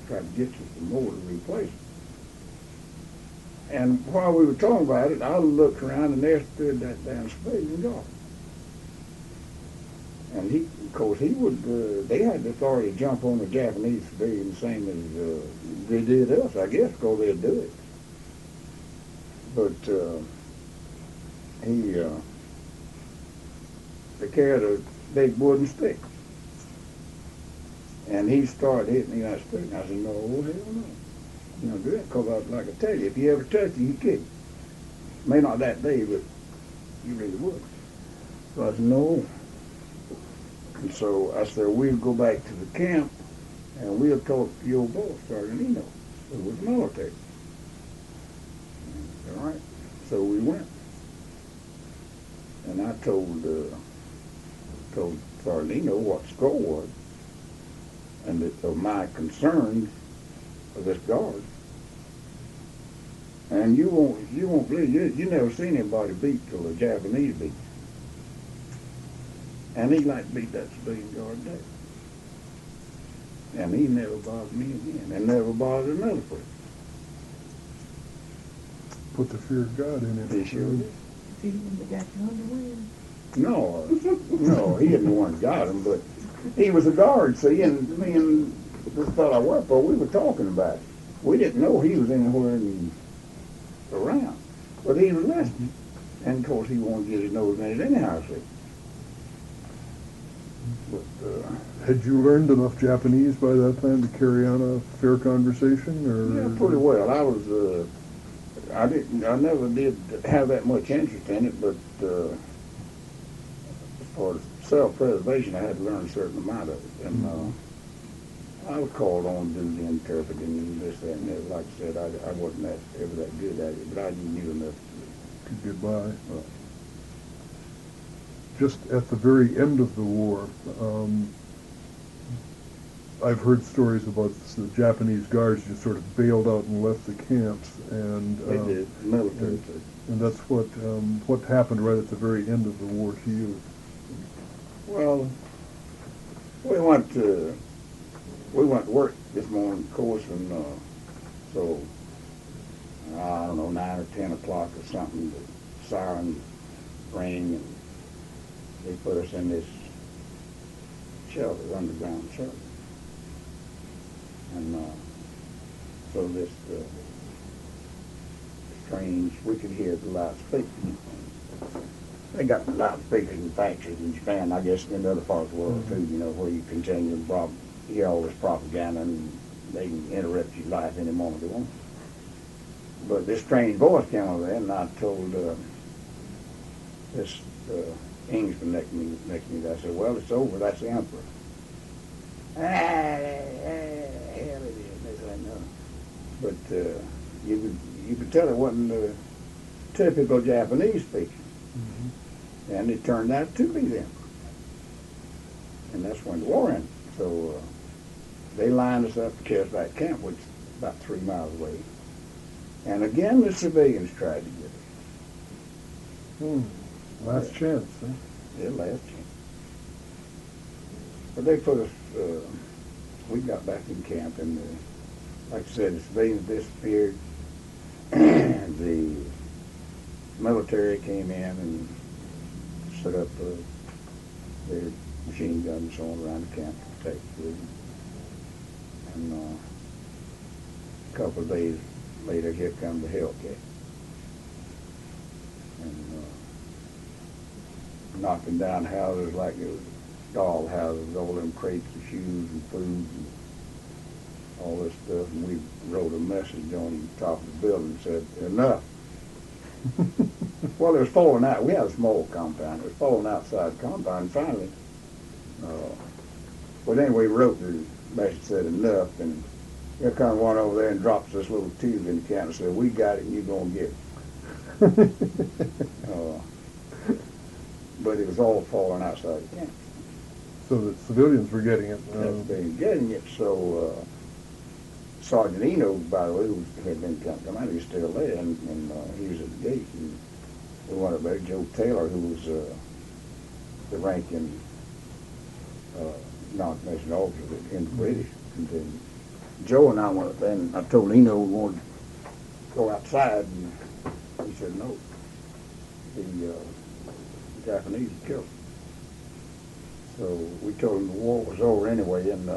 try to get you some more to replace it. And while we were talking about it, I looked around, and there stood that damn civilian guard. And they had the authority to jump on the Japanese civilian the same as they did us, I guess, because they'd do it. But they carried a big wooden stick. And he started hitting me with that stick. And I said, no, hell no. You don't do that, because like I tell you, if you ever touch it, you kick it. May not that day, but you really would. So I said, no. And so I said, we'll go back to the camp and we'll talk to your boss, Sergeant Eno, who was military. All right. So we went. And I told Sergeant Eno what the score was and that of my concerns of this guard. And you won't believe you never seen anybody beat till the Japanese beat. And he like beat that civilian guard there. And he never bothered me again, and never bothered another person. Put the fear of God in it. He sure did. See, when they got you underwear. No, he isn't the one that got him, but he was a guard, see, and me and this fellow I worked for, we were talking about it. We didn't know he was anywhere around, but he was listening. And of course he wanted to get his nose in it anyhow, see. But, Had you learned enough Japanese by that time to carry on a fair conversation, or? yeah, pretty well. I never did have that much interest in it, but for self-preservation, I had to learn a certain amount of it. And I was called on to do the interpreting and this, that, and that. Like I said, I wasn't ever that good at it, but I knew enough To get by. Just at the very end of the war, I've heard stories about the Japanese guards just sort of bailed out and left the camps, and They did, military too. and that's what happened right at the very end of the war to you. Well, we went to work this morning, of course, and so I don't know, 9 or 10 o'clock or something, the siren rang, and they put us in this shelter, underground shelter. And so this strange, we could hear the loudspeakers. They got the loudspeakers in factories in Japan, I guess, in other parts of the world too, you know, where you continue to hear all this propaganda and they can interrupt your life any moment they want. But this strange voice came over there, and I told this Englishman next to me, I said, well, it's over, that's the Emperor. Hell it is, they said no. But you could tell it wasn't the typical Japanese speaker. Mm-hmm. And it turned out to be them. And that's when the war ended. So they lined us up to Keswick Camp, which is about 3 miles away. And again, the civilians tried to get us. Last chance, huh? Yeah, last chance. But they put us, we got back in camp, and like I said, the civilians disappeared. And the military came in and set up their machine guns and so on around the camp to protect the And a couple of days later, here come the Hellcat. And knocking down houses like it was doll houses, all them crates of shoes and food and all this stuff. And we wrote a message on the top of the building that said, enough. Well, it was falling out. We had a small compound. It was falling outside the compound. And finally, but anyway, we wrote the message that said enough. And here comes one over there and drops this little tube in the camp and said, we got it and you're going to get it. But it was all falling outside the camp. So the civilians were getting it. They were getting it. So Sergeant Eno, by the way, who had been commander, he was still there, and he was at the gate. And we went up there, Joe Taylor, who was the ranking non-commissioned officer in the British contingent. Joe and I went up there, and I told Eno we wanted to go outside, and he said no. The Japanese had killed him. So we told him the war was over anyway, and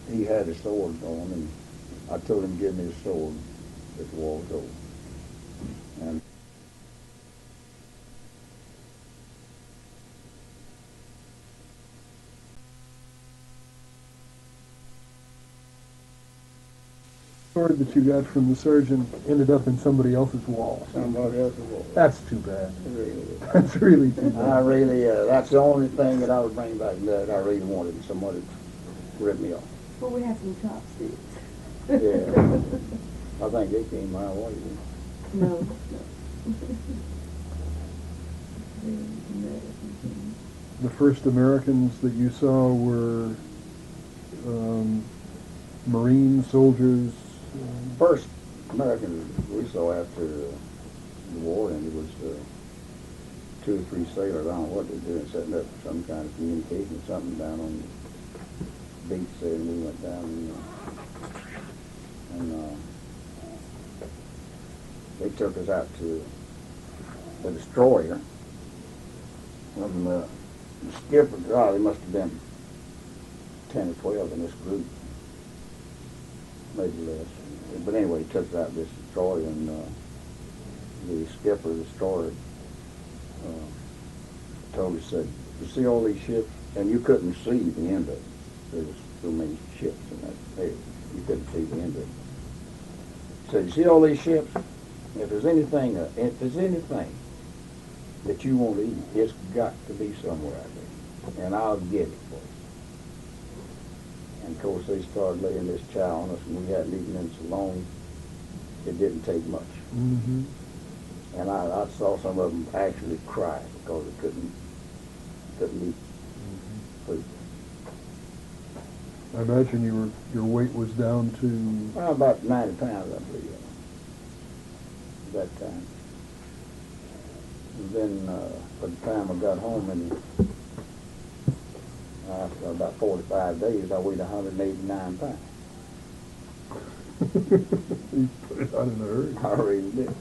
he had his sword on, and I told him to give me his sword if the war was over. And sword that you got from the sergeant ended up in somebody else's wall. Somebody else's wall. That's too bad. Really. That's really too I bad. really, that's the only thing that I would bring back that I really wanted, somebody to rip me off. Well, we have some chopsticks. Yeah. I think they came my way. No. The first Americans that you saw were Marine soldiers. First American we saw after the war ended was 2 or 3 sailors. I don't know what they're doing, setting up some kind of communication, something down on the beach there, and we went down and they took us out to the destroyer. And the skipper, they must have been 10 or 12 in this group, maybe less. But anyway, he took us out to this destroyer, and the skipper of the destroyer told us, said, "You see all these ships?" And you couldn't see the end of it. There was so many ships in that area. You couldn't see the end of it. Said, "You see all these ships? If there's anything that you want to eat, it's got to be somewhere out there, and I'll get it for you." And of course, they started laying this chow on us, and we hadn't eaten in so long, it didn't take much. Mm-hmm. And I saw some of them actually cry because they couldn't eat food. I imagine your weight was down to. Well, about 90 pounds, I believe, at that time. And then, by the time I got home, and after about 45 days, I weighed 189 pounds. You put it on in a hurry. I really did.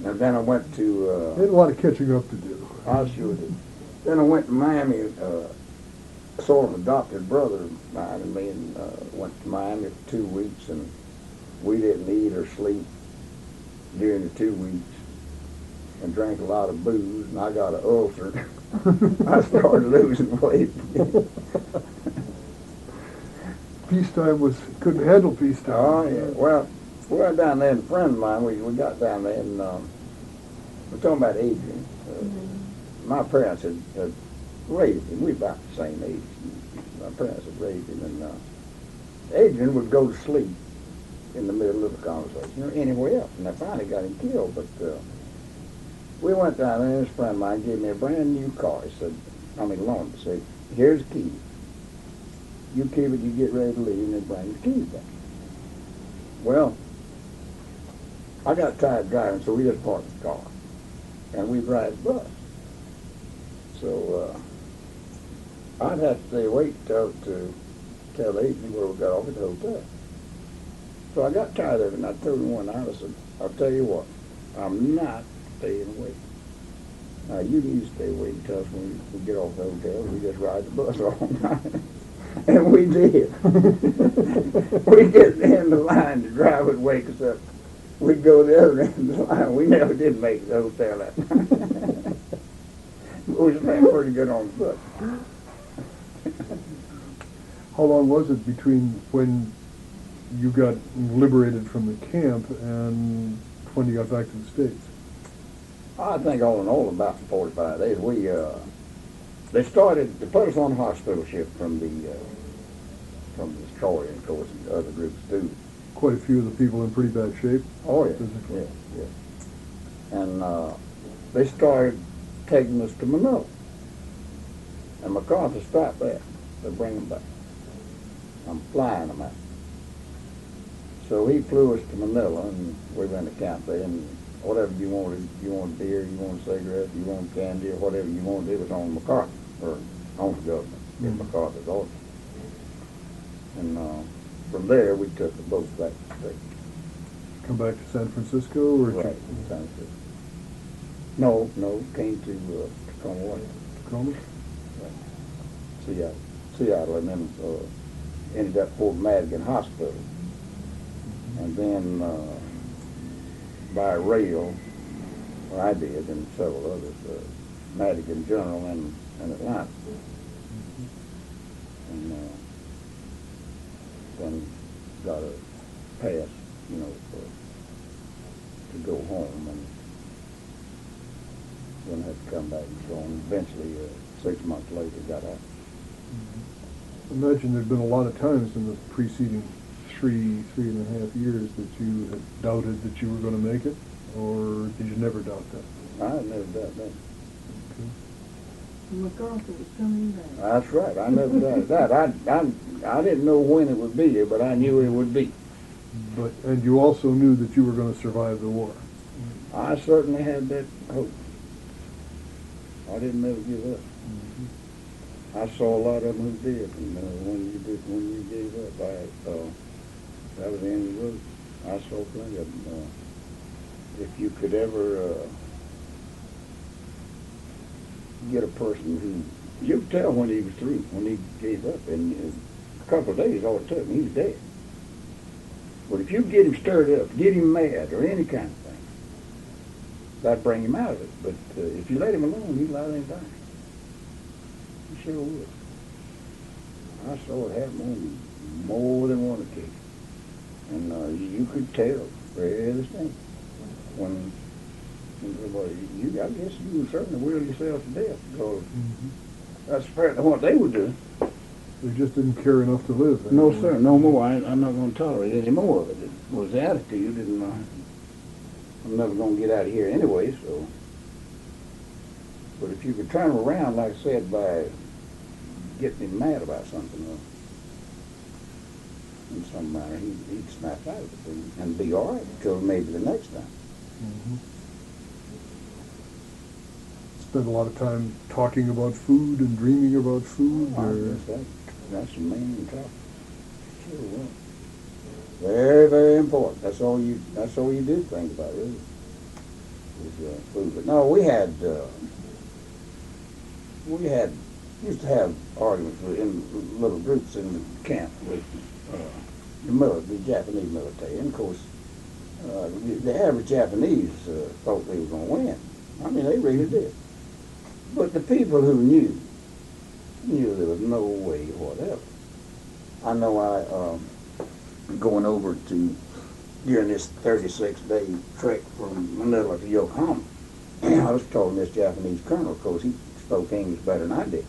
And then I went to... You had a lot of catching up to do. I sure did. Then I went to Miami, sort of adopted brother of mine and me, and went to Miami for 2 weeks, and we didn't eat or sleep during the 2 weeks, and drank a lot of booze, and I got an ulcer. I started losing weight. Peacetime couldn't handle peacetime. Oh, yeah. Well, we went down there, and a friend of mine, we got down there, and we're talking about Adrian. My parents had raised him. We about the same age. My parents had raised him, and Adrian would go to sleep in the middle of the conversation or anywhere else, and I finally got him killed. But we went down there, and this friend of mine gave me a brand new car. He said, loaned it. He said, "Here's the key. You keep it, you get ready to leave, and then bring the keys back." Well, I got tired driving, so we just parked the car, and we'd ride the bus. So I'd have to stay awake to tell the agent where we got off at the hotel. So I got tired of it, and I told him one night, I said, "I'll tell you what, I'm not staying awake. Now, you need to stay awake and tell us when we get off the hotel. We just ride the bus all night." And we did. We get in the line, the driver would wake us up. We'd go the other end of the line. We never did make the hotel that night. We was playing pretty good on the bus. How long was it between when you got liberated from the camp and when you got back to the States? I think all in all about 45 days. They put us on a hospital ship from the destroyer, and of course the other groups too. Quite a few of the people in pretty bad shape. Oh yeah, Physically. yeah. And they started taking us to Manila, and MacArthur stopped there to bring them back. I'm flying them out. So he flew us to Manila, and we went to camp there, and whatever you wanted beer, you wanted cigarettes, you wanted candy, or whatever you wanted, it was on MacArthur, or on the government, in MacArthur's order. And from there, we took the boat back to the States. Come back to San Francisco, or Right, in San Francisco. No, came to Tacoma, Tacoma? Seattle, and then ended up Fort Madigan Hospital. And then by rail, well, I did, and several others, Madigan General and Atlanta. And then got a pass, you know, to go home, and then had to come back and so on. Eventually, 6 months later, got out. I imagine there'd been a lot of times in the preceding 3.5 years that you had doubted that you were going to make it, or did you never doubt that? I never doubted that. Okay. MacArthur was coming back. That's right. I never doubted that. I didn't know when it would be, but I knew it would be. And you also knew that you were going to survive the war. I certainly had that hope. I didn't never give up. I saw a lot of them who did, and when you gave up, that was the end of the road. I saw plenty of them. If you could ever get a person who, you could tell when he was through, when he gave up, and a couple of days all it took, and he was dead. But if you get him stirred up, get him mad, or any kind of thing, that'd bring him out of it. But if you let him alone, he'd lie there and die. He sure would. I saw it happen on more than one occasion. And you could tell very distinct when everybody, I guess you would certainly will yourself to death, because that's apparently what they would do. They just didn't care enough to live. No, sir, no more. I'm not going to tolerate any more of it. It was the attitude, and I'm never going to get out of here anyway, so. But if you could turn him around, like I said, by getting him mad about something, in some manner, he'd snap out of it and be all right until maybe the next time. Spend a lot of time talking about food and dreaming about food? I Or? guess that's the main topic. Sure will. Very, very important. That's all you do think about, really, is food. But no, we used to have arguments in little groups in the camp with the Japanese military. And of course, the average Japanese thought they were going to win. I mean, they really did. But the people who knew there was no way whatever. I know going over during this 36-day trek from Manila to Yokohama, I was talking to this Japanese colonel, because he spoke English better than I did.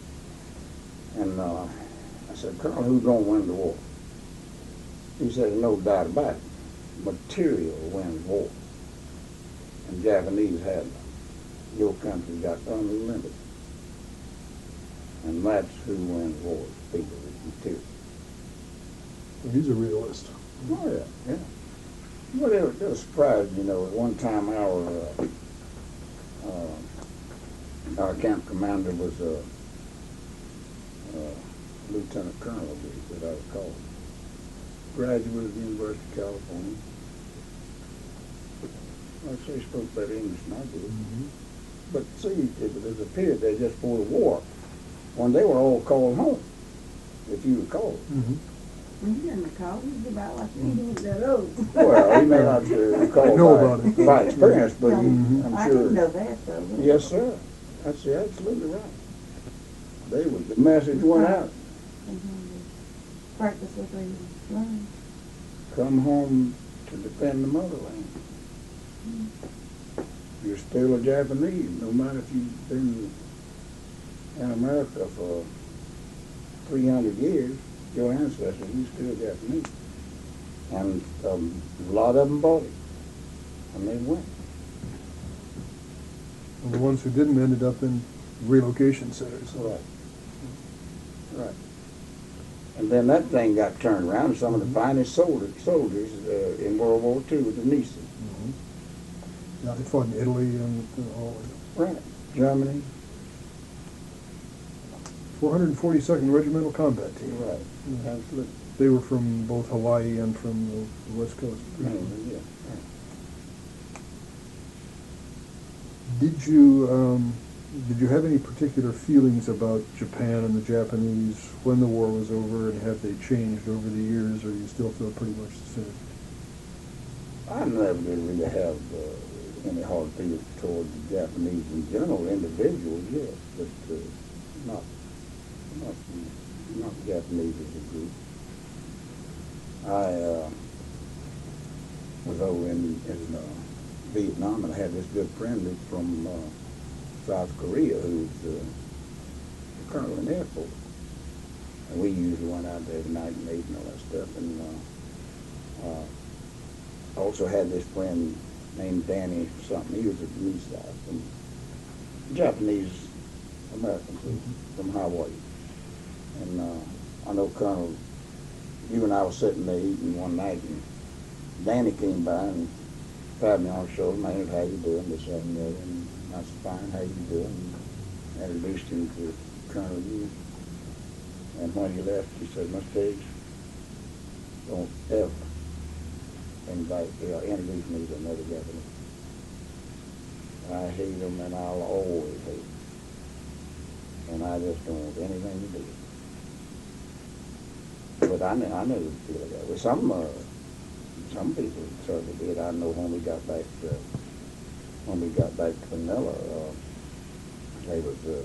And I said, "Colonel, who's going to win the war?" He said, "There's no doubt about it. Material wins war. And Japanese had them. Your country got unlimited. And that's who wins wars, people with material." He's a realist. Oh, yeah. Well, it was surprising, at one time our camp commander was Lieutenant Colonel, that I recall. Graduate of the University of California. Like I say, he spoke better English than I did. But see, there was a period there just before the war when they were all called home, if you recall. You didn't recall. He was about like me. He wasn't that old. Well, he may not recall know about it. by experience, but I'm I sure. didn't know that, though. Yes, sir. That's absolutely right. The message went out. Practice what they learned. Come home to defend the motherland. You're still a Japanese, no matter if you've been in America for 300 years. Your ancestors, you're still Japanese. And a lot of them bought it. And they went. And the ones who didn't ended up in relocation centers. Right. And then that thing got turned around, and some of the finest soldiers in World War II with the Tennesseans. Yeah, they fought in Italy and all. Right. Germany. 442nd Regimental Combat Team. Right. Absolutely. They were from both Hawaii and from the West Coast. Yeah. Did you have any particular feelings about Japan and the Japanese when the war was over, and have they changed over the years, or do you still feel pretty much the same? I never did really have any hard feelings toward the Japanese in general, individuals, yes, but not the Japanese as a group. was over in Vietnam, and I had this good friend from South Korea who's a colonel in the Air Force. And we usually went out there every night and ate and all that stuff. And I also had this friend named Danny something. He was at the East Side, from Japanese Americans from Hawaii. And I know Colonel, you and I were sitting there eating one night, and Danny came by and patted me on the shoulder, man, how you doing, this, that, and the other. And I said, fine, how you doing? And introduced him to Colonel Yu. And when he left, he said, Mr. Higgs, don't ever introduce me to another Japanese. I hate them, and I'll always hate them. And I just don't want anything to do with it. But I never feel that way. Some people certainly did. I know when we got back to Manila, there was the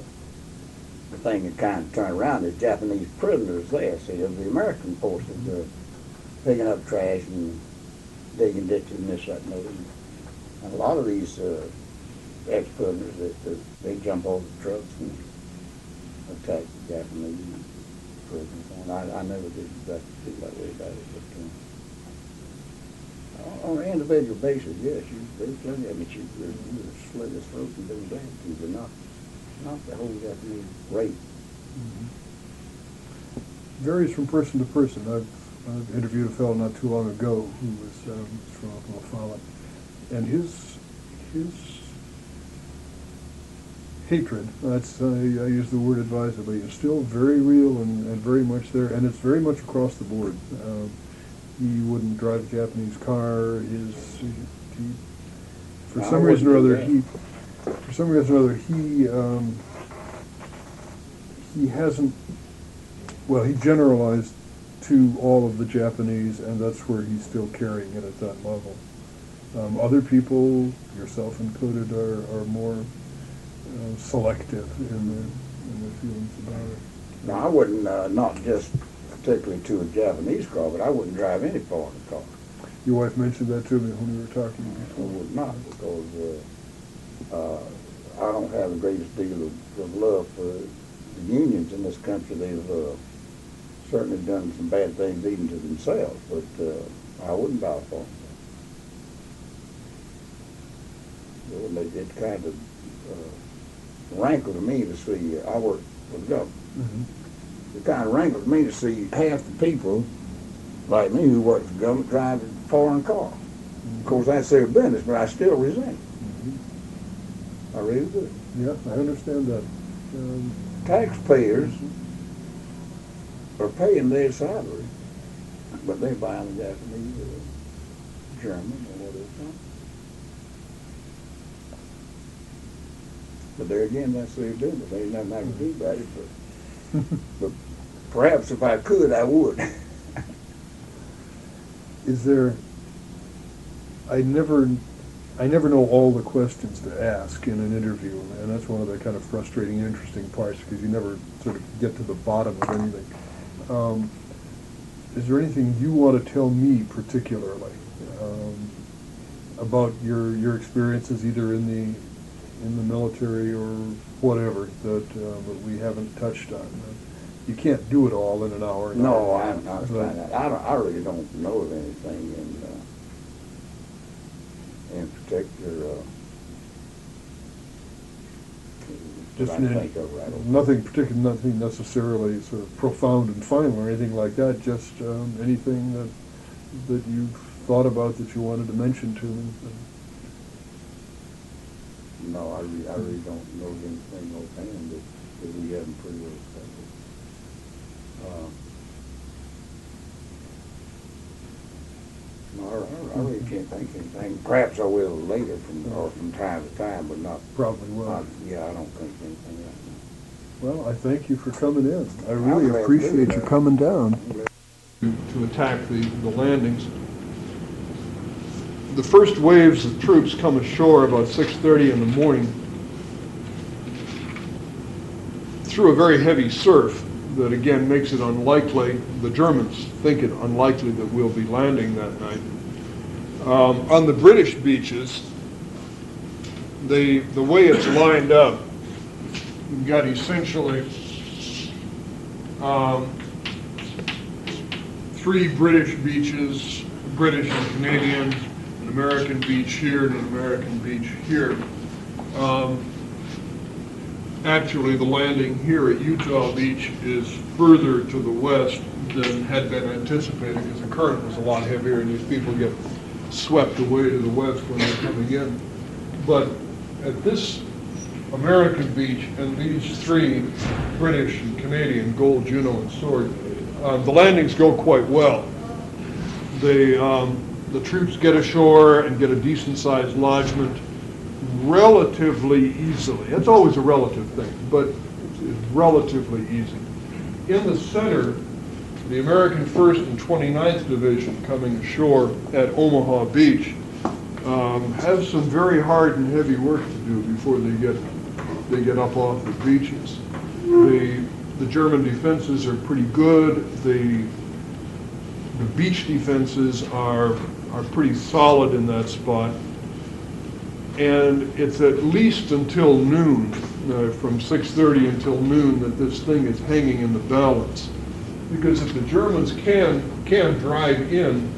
thing that kind of turned around. There's Japanese prisoners there. See, there's the American forces picking up trash and digging ditches and this, that, and other. And a lot of these ex-prisoners, they jump over the trucks and attack the Japanese prisoners. And I never did exactly feel that way about it. But on an individual basis, yes, they plenty of you slit his throat and do that to you, but not the whole Japanese race. Mm-hmm. Varies from person to person. I've interviewed a fellow not too long ago who was from Oklahoma, and his hatred, I use the word advisedly, is still very real and very much there, and it's very much across the board. He wouldn't drive a Japanese car. For some reason or other, he hasn't. Well, he generalized to all of the Japanese, and that's where he's still carrying it at that level. Other people, yourself included, are more selective in their feelings about it. Now, I wouldn't, not just particularly to a Japanese car, but I wouldn't drive any foreign car. Your wife mentioned that to me when we were talking I before. would not, because I don't have the greatest deal of love for the unions in this country. They've certainly done some bad things even to themselves, but I wouldn't buy a foreign car. It kind of rankled me to see, I work for the government. Mm-hmm. It kind of rankled me to see half the people like me who work for the government drive a foreign car. Mm-hmm. Of course, that's their business, but I still resent it. Mm-hmm. I really do. Yeah, I understand that. Taxpayers are paying their salary, but they're buying a Japanese or German or whatever. But there again, that's their business. Ain't nothing I can do about it. But perhaps if I could, I would. Is there? I never know all the questions to ask in an interview, and that's one of the kind of frustrating, interesting parts, because you never sort of get to the bottom of anything. Is there anything you want to tell me particularly about your experiences, either in the military or whatever, that we haven't touched on? You can't do it all in an hour. No, I'm not trying that. I really don't know of anything in particular. Just I think of right away. nothing necessarily sort of profound and final or anything like that. Just anything that you've thought about that you wanted to mention to me. No, I really don't know anything offhand that we haven't pretty well covered. No, I really can't think of anything. Perhaps I will later from time to time, but not. Probably will. I don't think of anything right now. Well, I thank you for coming in. I really glad to appreciate do you that. coming down. To attack the landings. The first waves of troops come ashore about 6:30 in the morning through a very heavy surf that again makes it unlikely, the Germans think it unlikely that we'll be landing that night. On the British beaches, the way it's lined up, you've got essentially three British beaches, British and Canadian, an American beach here and an American beach here. Actually, the landing here at Utah Beach is further to the west than had been anticipated because the current was a lot heavier and these people get swept away to the west when they're coming in. But at this American beach and these three British and Canadian, Gold, Juno, and Sword, the landings go quite well. The troops get ashore and get a decent-sized lodgment relatively easily. It's always a relative thing, but it's relatively easy. In the center, the American 1st and 29th Division coming ashore at Omaha Beach have some very hard and heavy work to do before they get up off the beaches. The German defenses are pretty good. The beach defenses are pretty solid in that spot. And it's at least until noon, from 6:30 until noon, that this thing is hanging in the balance. Because if the Germans can drive in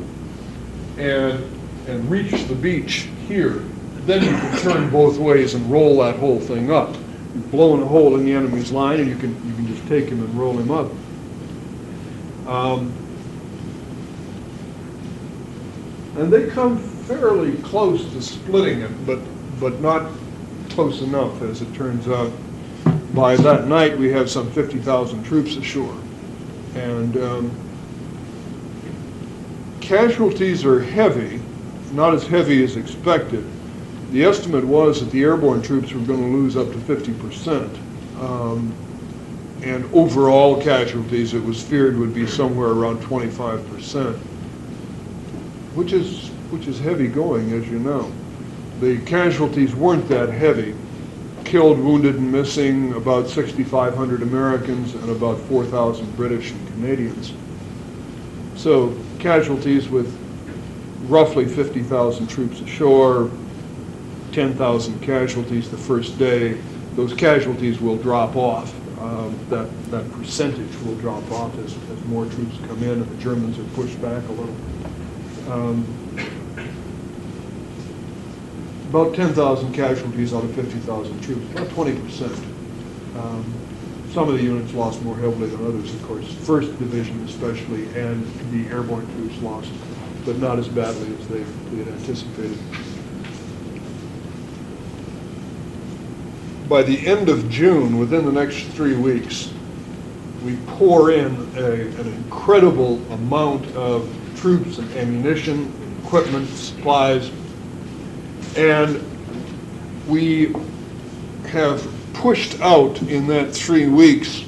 and reach the beach here, then you can turn both ways and roll that whole thing up. You've blown a hole in the enemy's line, and you can just take him and roll him up. And they come fairly close to splitting it, but not close enough, as it turns out. By that night, we have some 50,000 troops ashore. And casualties are heavy, not as heavy as expected. The estimate was that the airborne troops were going to lose up to 50%. And overall casualties, it was feared, would be somewhere around 25%, which is heavy going, as you know. The casualties weren't that heavy. Killed, wounded, and missing about 6,500 Americans and about 4,000 British and Canadians. So casualties with roughly 50,000 troops ashore, 10,000 casualties the first day. Those casualties will drop off. That percentage will drop off as more troops come in and the Germans are pushed back a little. About 10,000 casualties out of 50,000 troops, about 20%. Some of the units lost more heavily than others, of course. 1st Division especially, and the airborne troops lost, but not as badly as they had anticipated. By the end of June, within the next 3 weeks, we pour in an incredible amount of troops and ammunition, equipment, supplies, and we have pushed out in that 3 weeks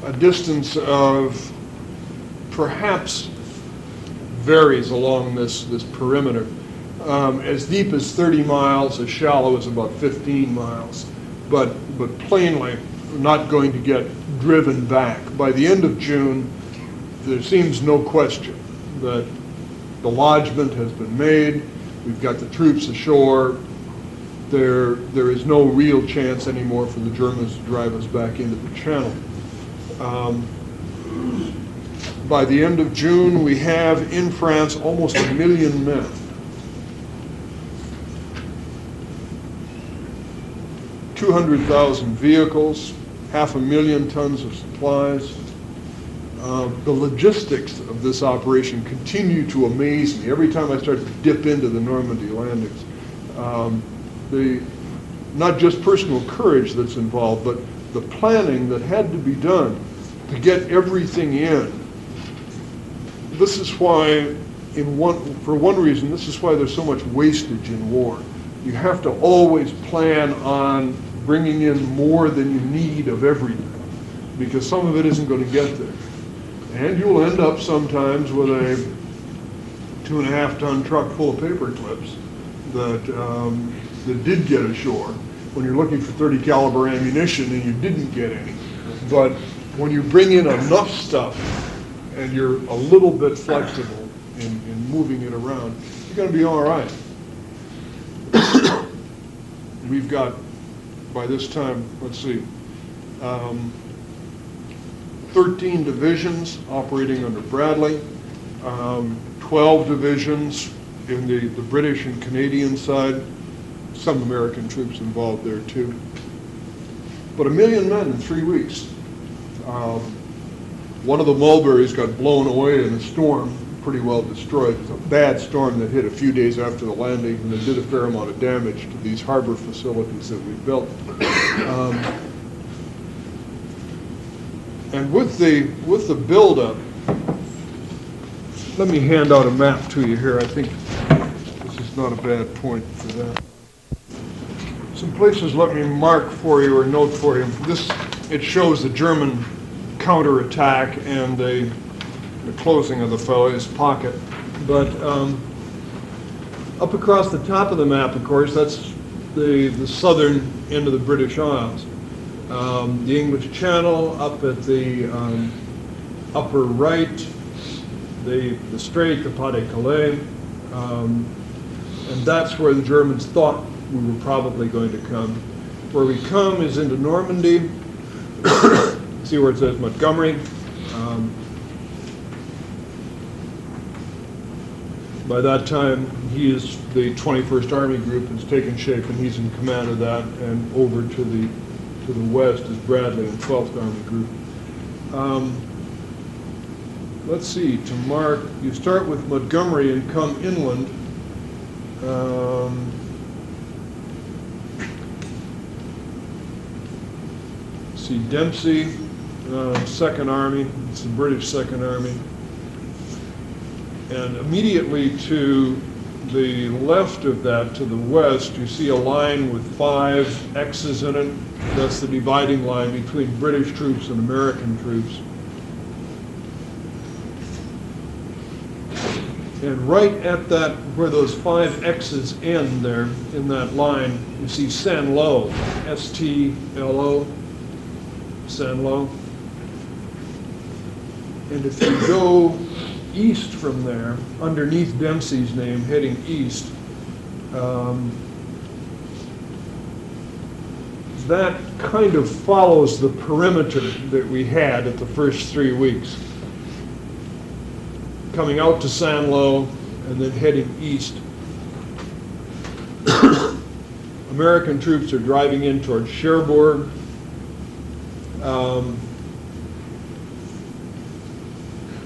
a distance of perhaps varies along this perimeter. As deep as 30 miles, as shallow as about 15 miles, but plainly not going to get driven back. By the end of June, there seems no question that the lodgment has been made. We've got the troops ashore. There is no real chance anymore for the Germans to drive us back into the channel. By the end of June, we have in France almost 1 million men. $200,000 vehicles, 500,000 tons of supplies. The logistics of this operation continue to amaze me. Every time I start to dip into the Normandy landings, not just personal courage that's involved, but the planning that had to be done to get everything in. This is why, for one reason, this is why there's so much wastage in war. You have to always plan on bringing in more than you need of everything, because some of it isn't going to get there. And you'll end up sometimes with a 2.5-ton truck full of paper clips that did get ashore when you're looking for 30 caliber ammunition and you didn't get any. But when you bring in enough stuff and you're a little bit flexible in moving it around, you going to be all right. We've got, by this time, let's see, 13 divisions operating under Bradley, 12 divisions in the British and Canadian side, some American troops involved there too. But 1 million men in 3 weeks. One of the Mulberries got blown away in a storm, pretty well destroyed. It was a bad storm that hit a few days after the landing, and it did a fair amount of damage to these harbor facilities that we built. And with the buildup, let me hand out a map to you here. I think this is not a bad point for that. Some places let me mark for you or note for you. It shows the German counterattack and the closing of the fellow's pocket. But up across the top of the map, of course, that's the southern end of the British Isles. The English Channel up at the upper right, the Strait, the Pas-de-Calais, and that's where the Germans thought we were probably going to come. Where we come is into Normandy. See where it says Montgomery. By that time, the 21st Army Group has taken shape, and he's in command of that, and over to the west is Bradley and 12th Army Group. Let's see, to mark, you start with Montgomery and come inland. See Dempsey, Second Army, it's the British Second Army. And immediately to the left of that, to the west, you see a line with 5 X's in it. That's the dividing line between British troops and American troops. And right at that, where those 5 X's end there, in that line, you see Saint-Lô, S-T-L-O, Saint-Lô. And if you go east from there, underneath Dempsey's name, heading east, that kind of follows the perimeter that we had at the first 3 weeks. Coming out to Saint-Lô and then heading east. American troops are driving in towards Cherbourg.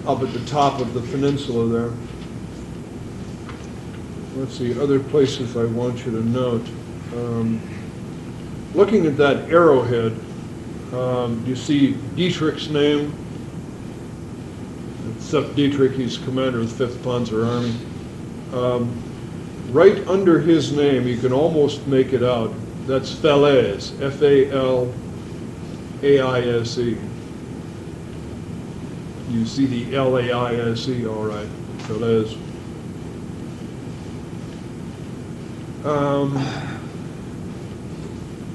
Up at the top of the peninsula there. Let's see, other places I want you to note. Looking at that arrowhead, you see Dietrich's name. Except Dietrich, he's commander of the 5th Panzer Army. Right under his name, you can almost make it out, that's Falaise, F-A-L-A-I-S-E. You see the L-A-I-S-E, all right, Falaise.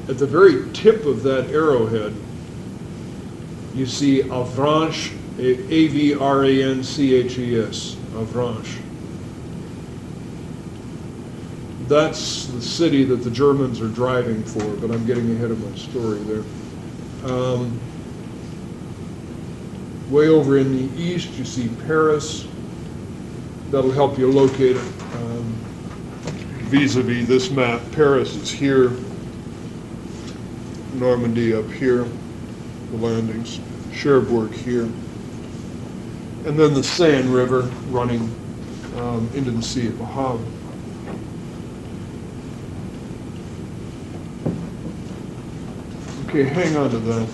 At the very tip of that arrowhead, you see Avranches, A-V-R-A-N-C-H-E-S, Avranches. That's the city that the Germans are driving for, but I'm getting ahead of my story there. Way over in the east, you see Paris. That'll help you locate it. Vis-a-vis this map, Paris is here, Normandy up here, the landings, Cherbourg here, and then the Seine River running into the Sea of Le Havre. Okay, hang on to that.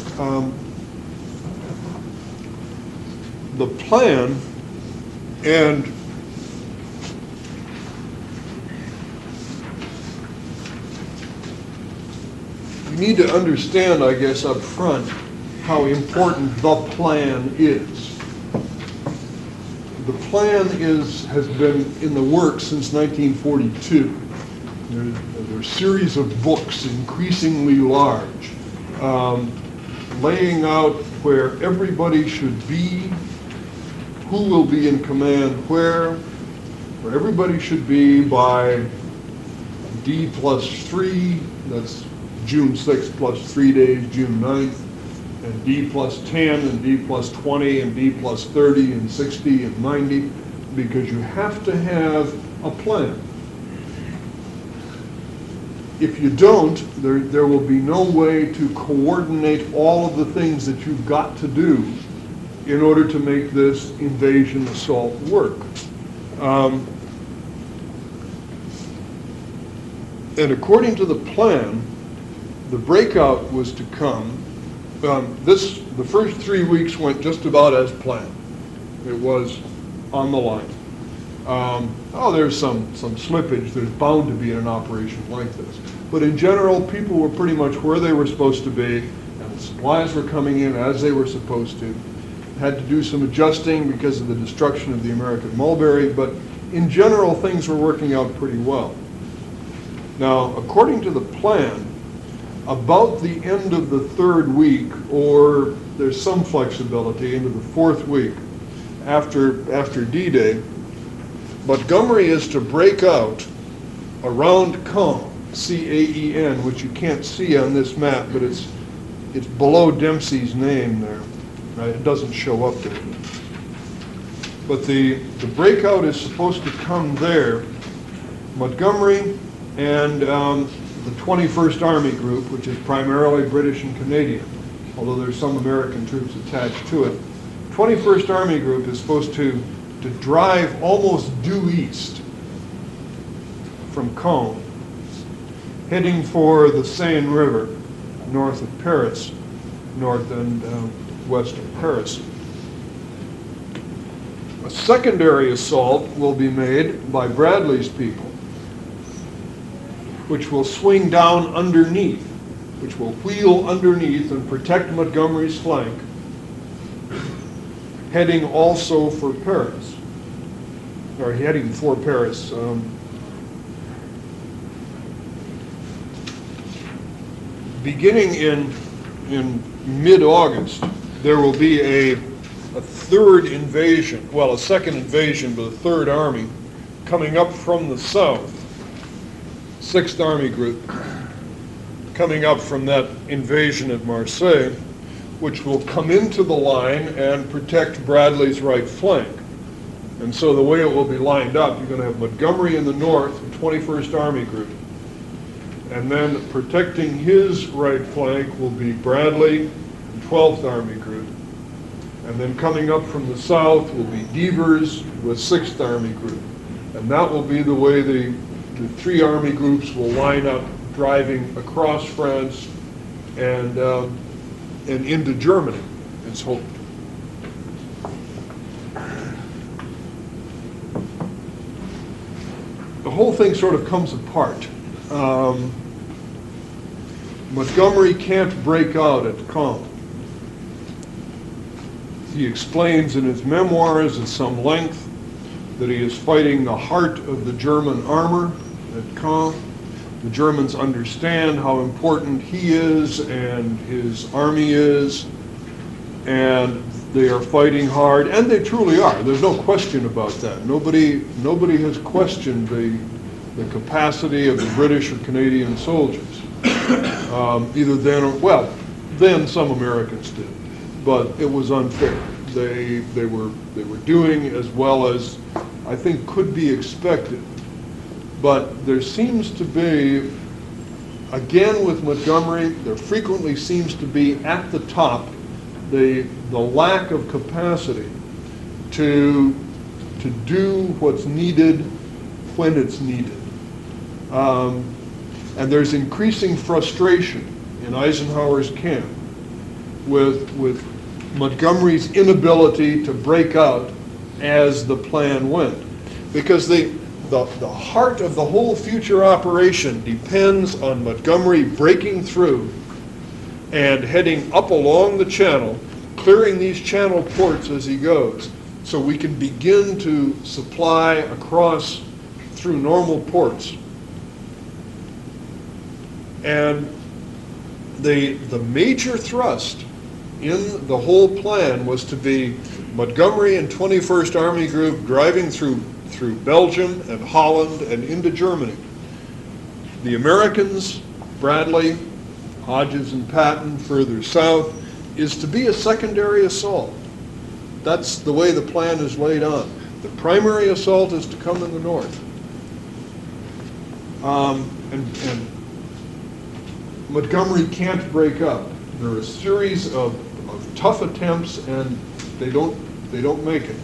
The plan, and you need to understand, I guess, up front how important the plan is. The plan has been in the works since 1942. There are a series of books, increasingly large, laying out where everybody should be, who will be in command where, where everybody should be by D plus 3, that's June 6th plus 3 days, June 9th, and D plus 10, and D plus 20, and D plus 30, and 60, and 90, because you have to have a plan. If you don't, there will be no way to coordinate all of the things that you've got to do in order to make this invasion assault work. And according to the plan, the breakout was to come. The first 3 weeks went just about as planned. It was on the line. There's some slippage. There's bound to be in an operation like this. But in general, people were pretty much where they were supposed to be, and the supplies were coming in as they were supposed to. Had to do some adjusting because of the destruction of the American mulberry, but in general, things were working out pretty well. Now, according to the plan, about the end of the 3rd week, or there's some flexibility into the 4th week after D-Day, Montgomery is to break out around Caen, C-A-E-N, which you can't see on this map, but it's below Dempsey's name there. Right? It doesn't show up there. But the breakout is supposed to come there. Montgomery and the 21st Army Group, which is primarily British and Canadian, although there's some American troops attached to it. 21st Army Group is supposed to drive almost due east from Caen, heading for the Seine River, north of Paris, north and west of Paris. A secondary assault will be made by Bradley's people, which will swing down underneath, which will wheel underneath and protect Montgomery's flank, heading also for Paris, or heading for Paris. Beginning in mid-August, there will be a third invasion, well, a second invasion, but a third army coming up from the south, 6th Army Group, coming up from that invasion at Marseille, which will come into the line and protect Bradley's right flank. And so the way it will be lined up, you're going to have Montgomery in the north, the 21st Army Group, and then protecting his right flank will be Bradley, the 12th Army Group. And then coming up from the south will be Devers with 6th Army Group. And that will be the way the 3 army groups will line up, driving across France and into Germany, it's hoped. The whole thing sort of comes apart. Montgomery can't break out at Caen. He explains in his memoirs at some length that he is fighting the heart of the German armor at Caen. The Germans understand how important he is and his army is, and they are fighting hard, and they truly are. There's no question about that. Nobody has questioned the capacity of the British or Canadian soldiers. Either then or, well, then some Americans did, but it was unfair. They were doing as well as I think could be expected. But there seems to be, again with Montgomery, there frequently seems to be at the top the lack of capacity to do what's needed when it's needed. And there's increasing frustration in Eisenhower's camp with Montgomery's inability to break out as the plan went. Because the heart of the whole future operation depends on Montgomery breaking through and heading up along the channel, clearing these channel ports as he goes, so we can begin to supply across through normal ports. And the major thrust in the whole plan was to be Montgomery and 21st Army Group driving through through Belgium and Holland and into Germany. The Americans, Bradley, Hodges and Patton further south, is to be a secondary assault. That's the way the plan is laid on. The primary assault is to come in the north. And Montgomery can't break up. There are a series of tough attempts, and they don't make it.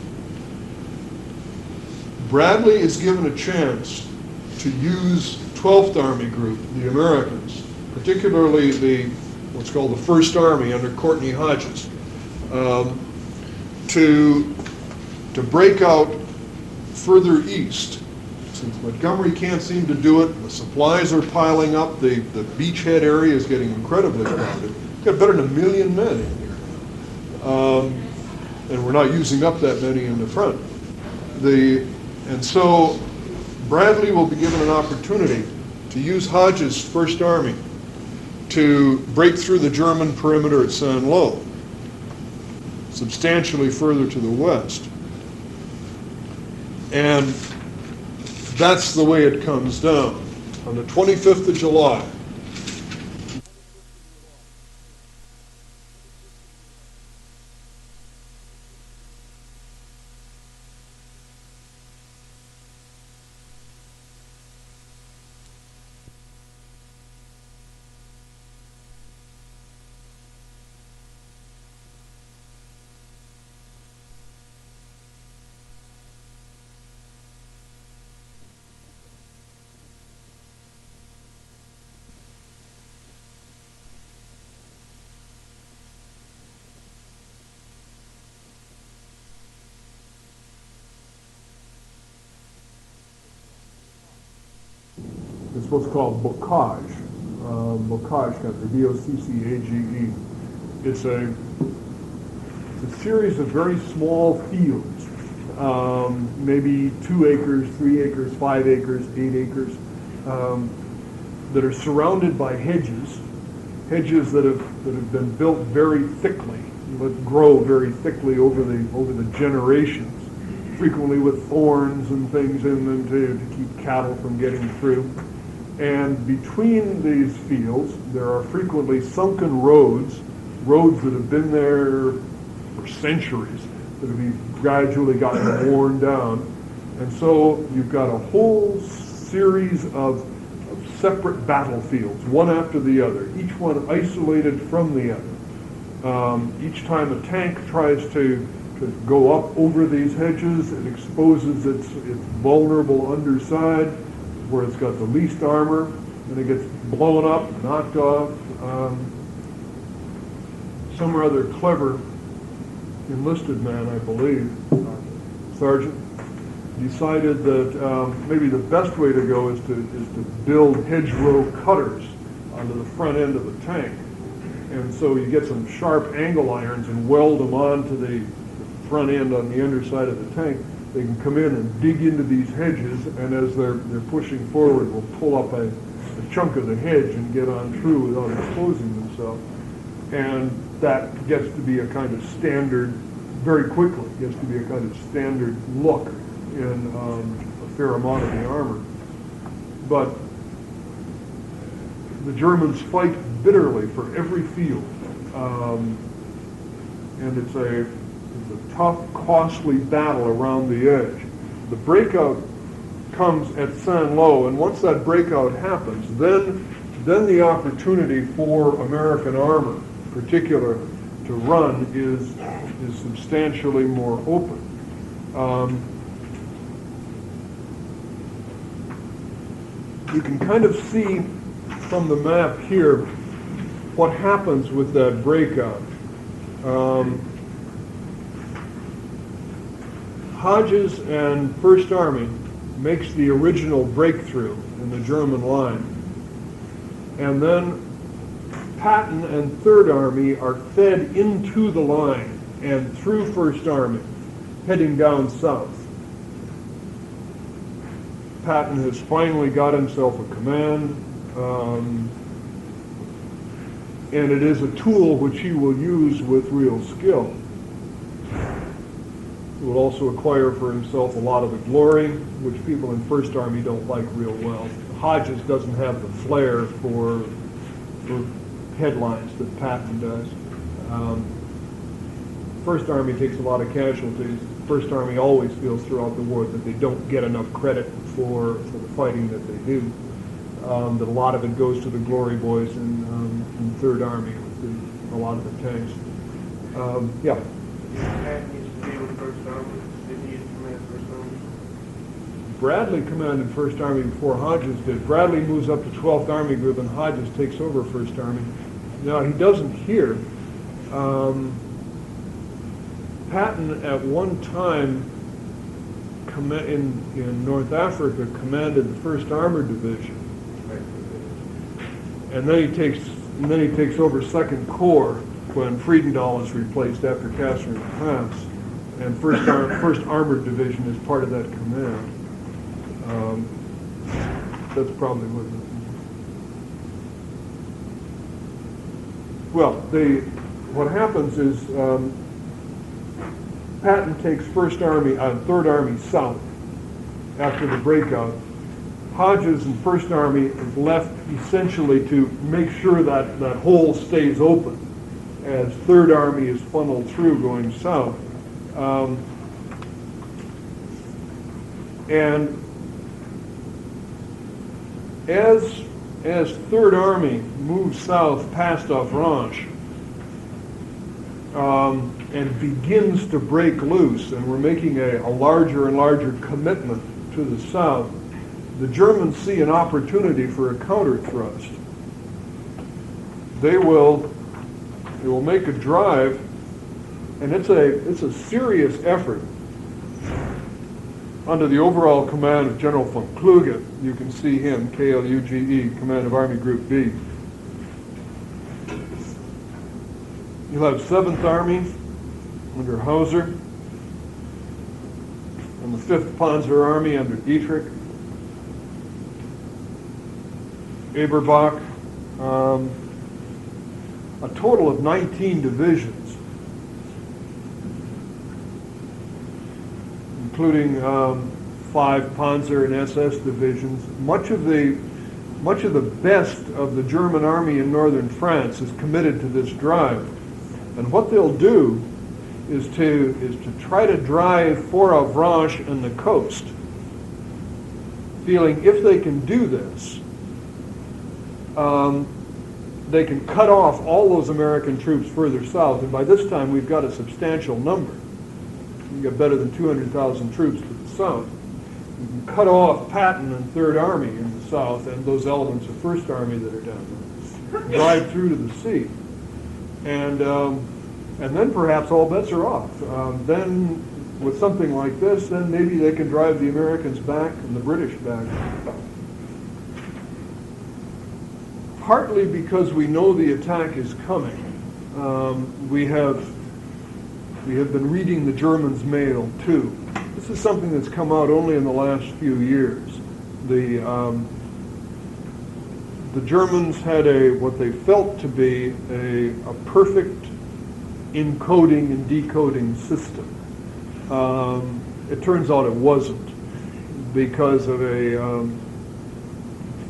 Bradley is given a chance to use 12th Army Group, the Americans, particularly what's called the First Army under Courtney Hodges, to break out further east. Since Montgomery can't seem to do it, the supplies are piling up, the beachhead area is getting incredibly crowded. We've got better than 1 million men in here now. And we're not using up that many in the front. And so Bradley will be given an opportunity to use Hodges' First Army to break through the German perimeter at Saint-Lô, substantially further to the west. And that's the way it comes down. On the 25th of July, it's what's called bocage. Bocage country, B-O-C-C-A-G-E. It's a series of very small fields, maybe 2 acres, 3 acres, 5 acres, 8 acres, that are surrounded by hedges that have been built very thickly, that grow very thickly over the generations, frequently with thorns and things in them to keep cattle from getting through. And between these fields, there are frequently sunken roads that have been there for centuries, that have gradually gotten worn down. And so you've got a whole series of separate battlefields, one after the other, each one isolated from the other. Each time a tank tries to go up over these hedges, it exposes its vulnerable underside, where it's got the least armor, and it gets blown up, knocked off. Some rather clever enlisted man, I believe, sergeant, decided that maybe the best way to go is to build hedgerow cutters onto the front end of the tank. And so you get some sharp angle irons and weld them onto the front end on the underside of the tank. They can come in and dig into these hedges, and as they're pushing forward, will pull up a chunk of the hedge and get on through without exposing themselves. And that gets to be a kind of standard, very quickly, gets to be a kind of standard look in a fair amount of the armor. But the Germans fight bitterly for every field. And it's a tough, costly battle around the edge. The breakout comes at Saint-Lô, and once that breakout happens, then the opportunity for American armor, particularly, to run is substantially more open. You can kind of see from the map here what happens with that breakout. Hodges and First Army makes the original breakthrough in the German line. And then Patton and Third Army are fed into the line and through First Army, heading down south. Patton has finally got himself a command, and it is a tool which he will use with real skill. He will also acquire for himself a lot of the glory, which people in First Army don't like real well. Hodges doesn't have the flair for headlines that Patton does. First Army takes a lot of casualties. First Army always feels throughout the war that they don't get enough credit for the fighting that they do. That a lot of it goes to the glory boys in Third Army with a lot of the tanks. Yeah. Patton used to be with First Army. Didn't he used to command First Army? Bradley commanded First Army before Hodges did. Bradley moves up to 12th Army Group and Hodges takes over First Army. Now, he doesn't here. Patton at one time in North Africa commanded the 1st Armored Division. And then he takes over 2nd Corps when Friedendahl is replaced after Catherine Pass. And 1st Armored Division is part of that command. That's probably what it is. Well, what happens is Patton takes 1st Army, 3rd Army south after the breakout. Hodges and 1st Army is left essentially to make sure that that hole stays open as 3rd Army is funneled through going south. And as 3rd Army moves south past Avranches and begins to break loose, and we're making a larger and larger commitment to the south, the Germans see an opportunity for a counter thrust. They will make a drive, and it's a serious effort under the overall command of General von Kluge. You can see him, Kluge, command of Army Group B. You'll have 7th Army under Hauser and the 5th Panzer Army under Dietrich. Eberbach, a total of 19 divisions, including 5 Panzer and SS divisions. Much of the best of the German army in northern France is committed to this drive. And what they'll do is to try to drive for Avranches and the coast, feeling if they can do this, they can cut off all those American troops further south, and by this time we've got a substantial number. We've got better than 200,000 troops to the south. We can cut off Patton and 3rd Army in the south and those elements of 1st Army that are down there. Drive through to the sea. And then perhaps all bets are off. Then with something like this, then maybe they can drive the Americans back and the British back. Partly because we know the attack is coming. We have been reading the Germans' mail too. This is something that's come out only in the last few years. The Germans had what they felt to be a perfect encoding and decoding system. It turns out it wasn't, because of a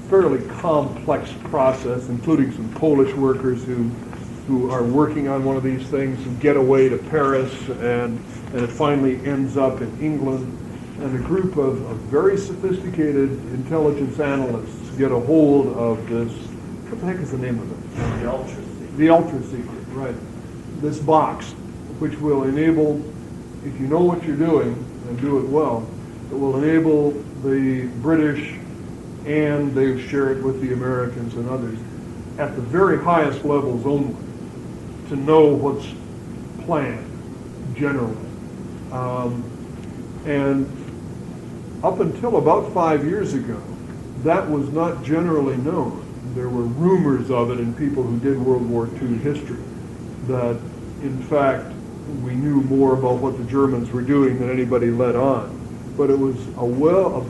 fairly complex process, including some Polish workers who are working on one of these things and get away to Paris, and it finally ends up in England. And a group of very sophisticated intelligence analysts get a hold of this. What the heck is the name of it? The Ultra Secret. The Ultra Secret, right. This box, which will enable, if you know what you're doing and do it well, it will enable the British, and they share it with the Americans and others, at the very highest levels only, to know what's planned generally. And up until about 5 years ago, that was not generally known. There were rumors of it in people who did World War II history, that in fact we knew more about what the Germans were doing than anybody let on. But it was a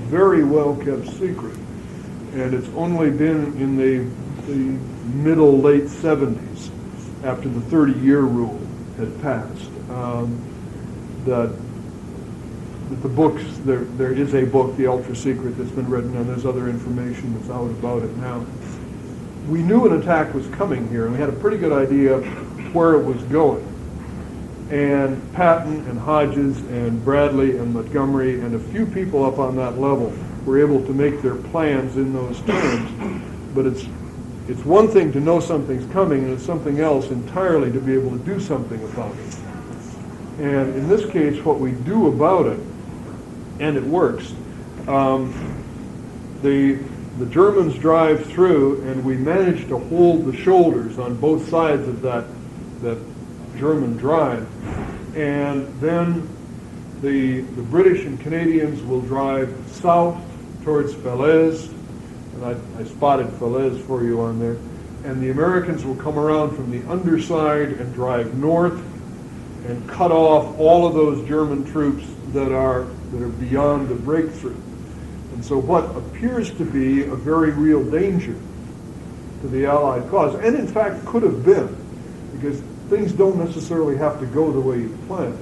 very well kept secret. And it's only been in the middle, late 70s, after the 30-year rule had passed, that the books, there is a book, The Ultra Secret, that's been written, and there's other information that's out about it now. We knew an attack was coming here, and we had a pretty good idea where it was going. And Patton and Hodges and Bradley and Montgomery and a few people up on that level were able to make their plans in those terms. But it's one thing to know something's coming, and it's something else entirely to be able to do something about it. And in this case, what we do about it, and it works, the Germans drive through, and we manage to hold the shoulders on both sides of that German drive. And then the British and Canadians will drive south towards Falaise, and I spotted Falaise for you on there. And the Americans will come around from the underside and drive north and cut off all of those German troops that are beyond the breakthrough. And so what appears to be a very real danger to the Allied cause, and in fact could have been, because things don't necessarily have to go the way you plan,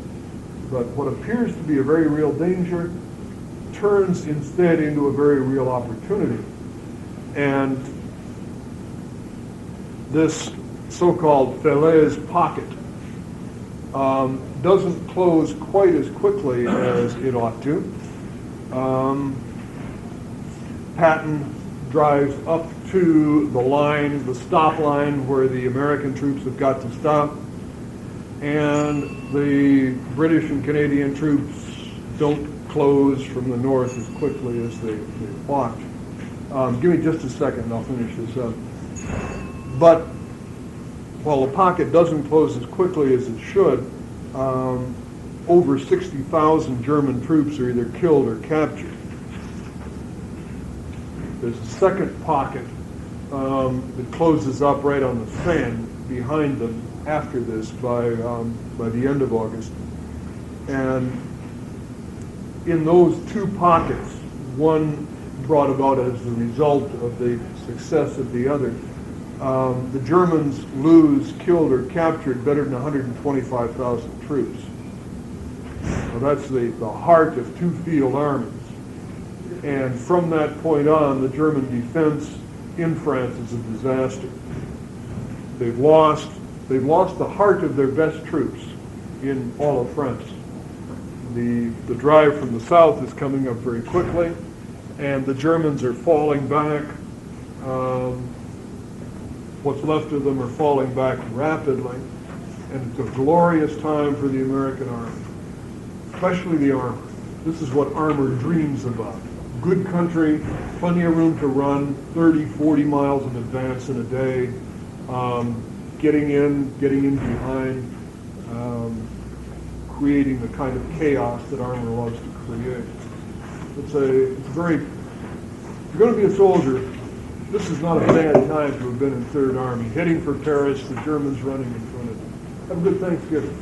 but what appears to be a very real danger turns instead into a very real opportunity. And this so-called Falaise pocket doesn't close quite as quickly as it ought to. Patton drives up to the line, the stop line, where the American troops have got to stop, and the British and Canadian troops don't close from the north as quickly as they ought. Give me just a second and I'll finish this up. But while the pocket doesn't close as quickly as it should, over 60,000 German troops are either killed or captured. There's a second pocket that closes up right on the sand behind them after this by the end of August. And in those two pockets, one brought about as a result of the success of the other, the Germans lose killed or captured better than 125,000 troops. So that's the heart of two field armies. And from that point on, the German defense in France is a disaster. They've lost the heart of their best troops in all of France. The drive from the south is coming up very quickly, and the Germans are falling back. What's left of them are falling back rapidly, and it's a glorious time for the American army, especially the armor. This is what armor dreams about. Good country, plenty of room to run, 30, 40 miles in advance in a day, getting in behind, creating the kind of chaos that armor loves to create. It's very, if you're going to be a soldier, this is not a bad time to have been in Third Army, heading for Paris, the Germans running in front of you. Have a good Thanksgiving.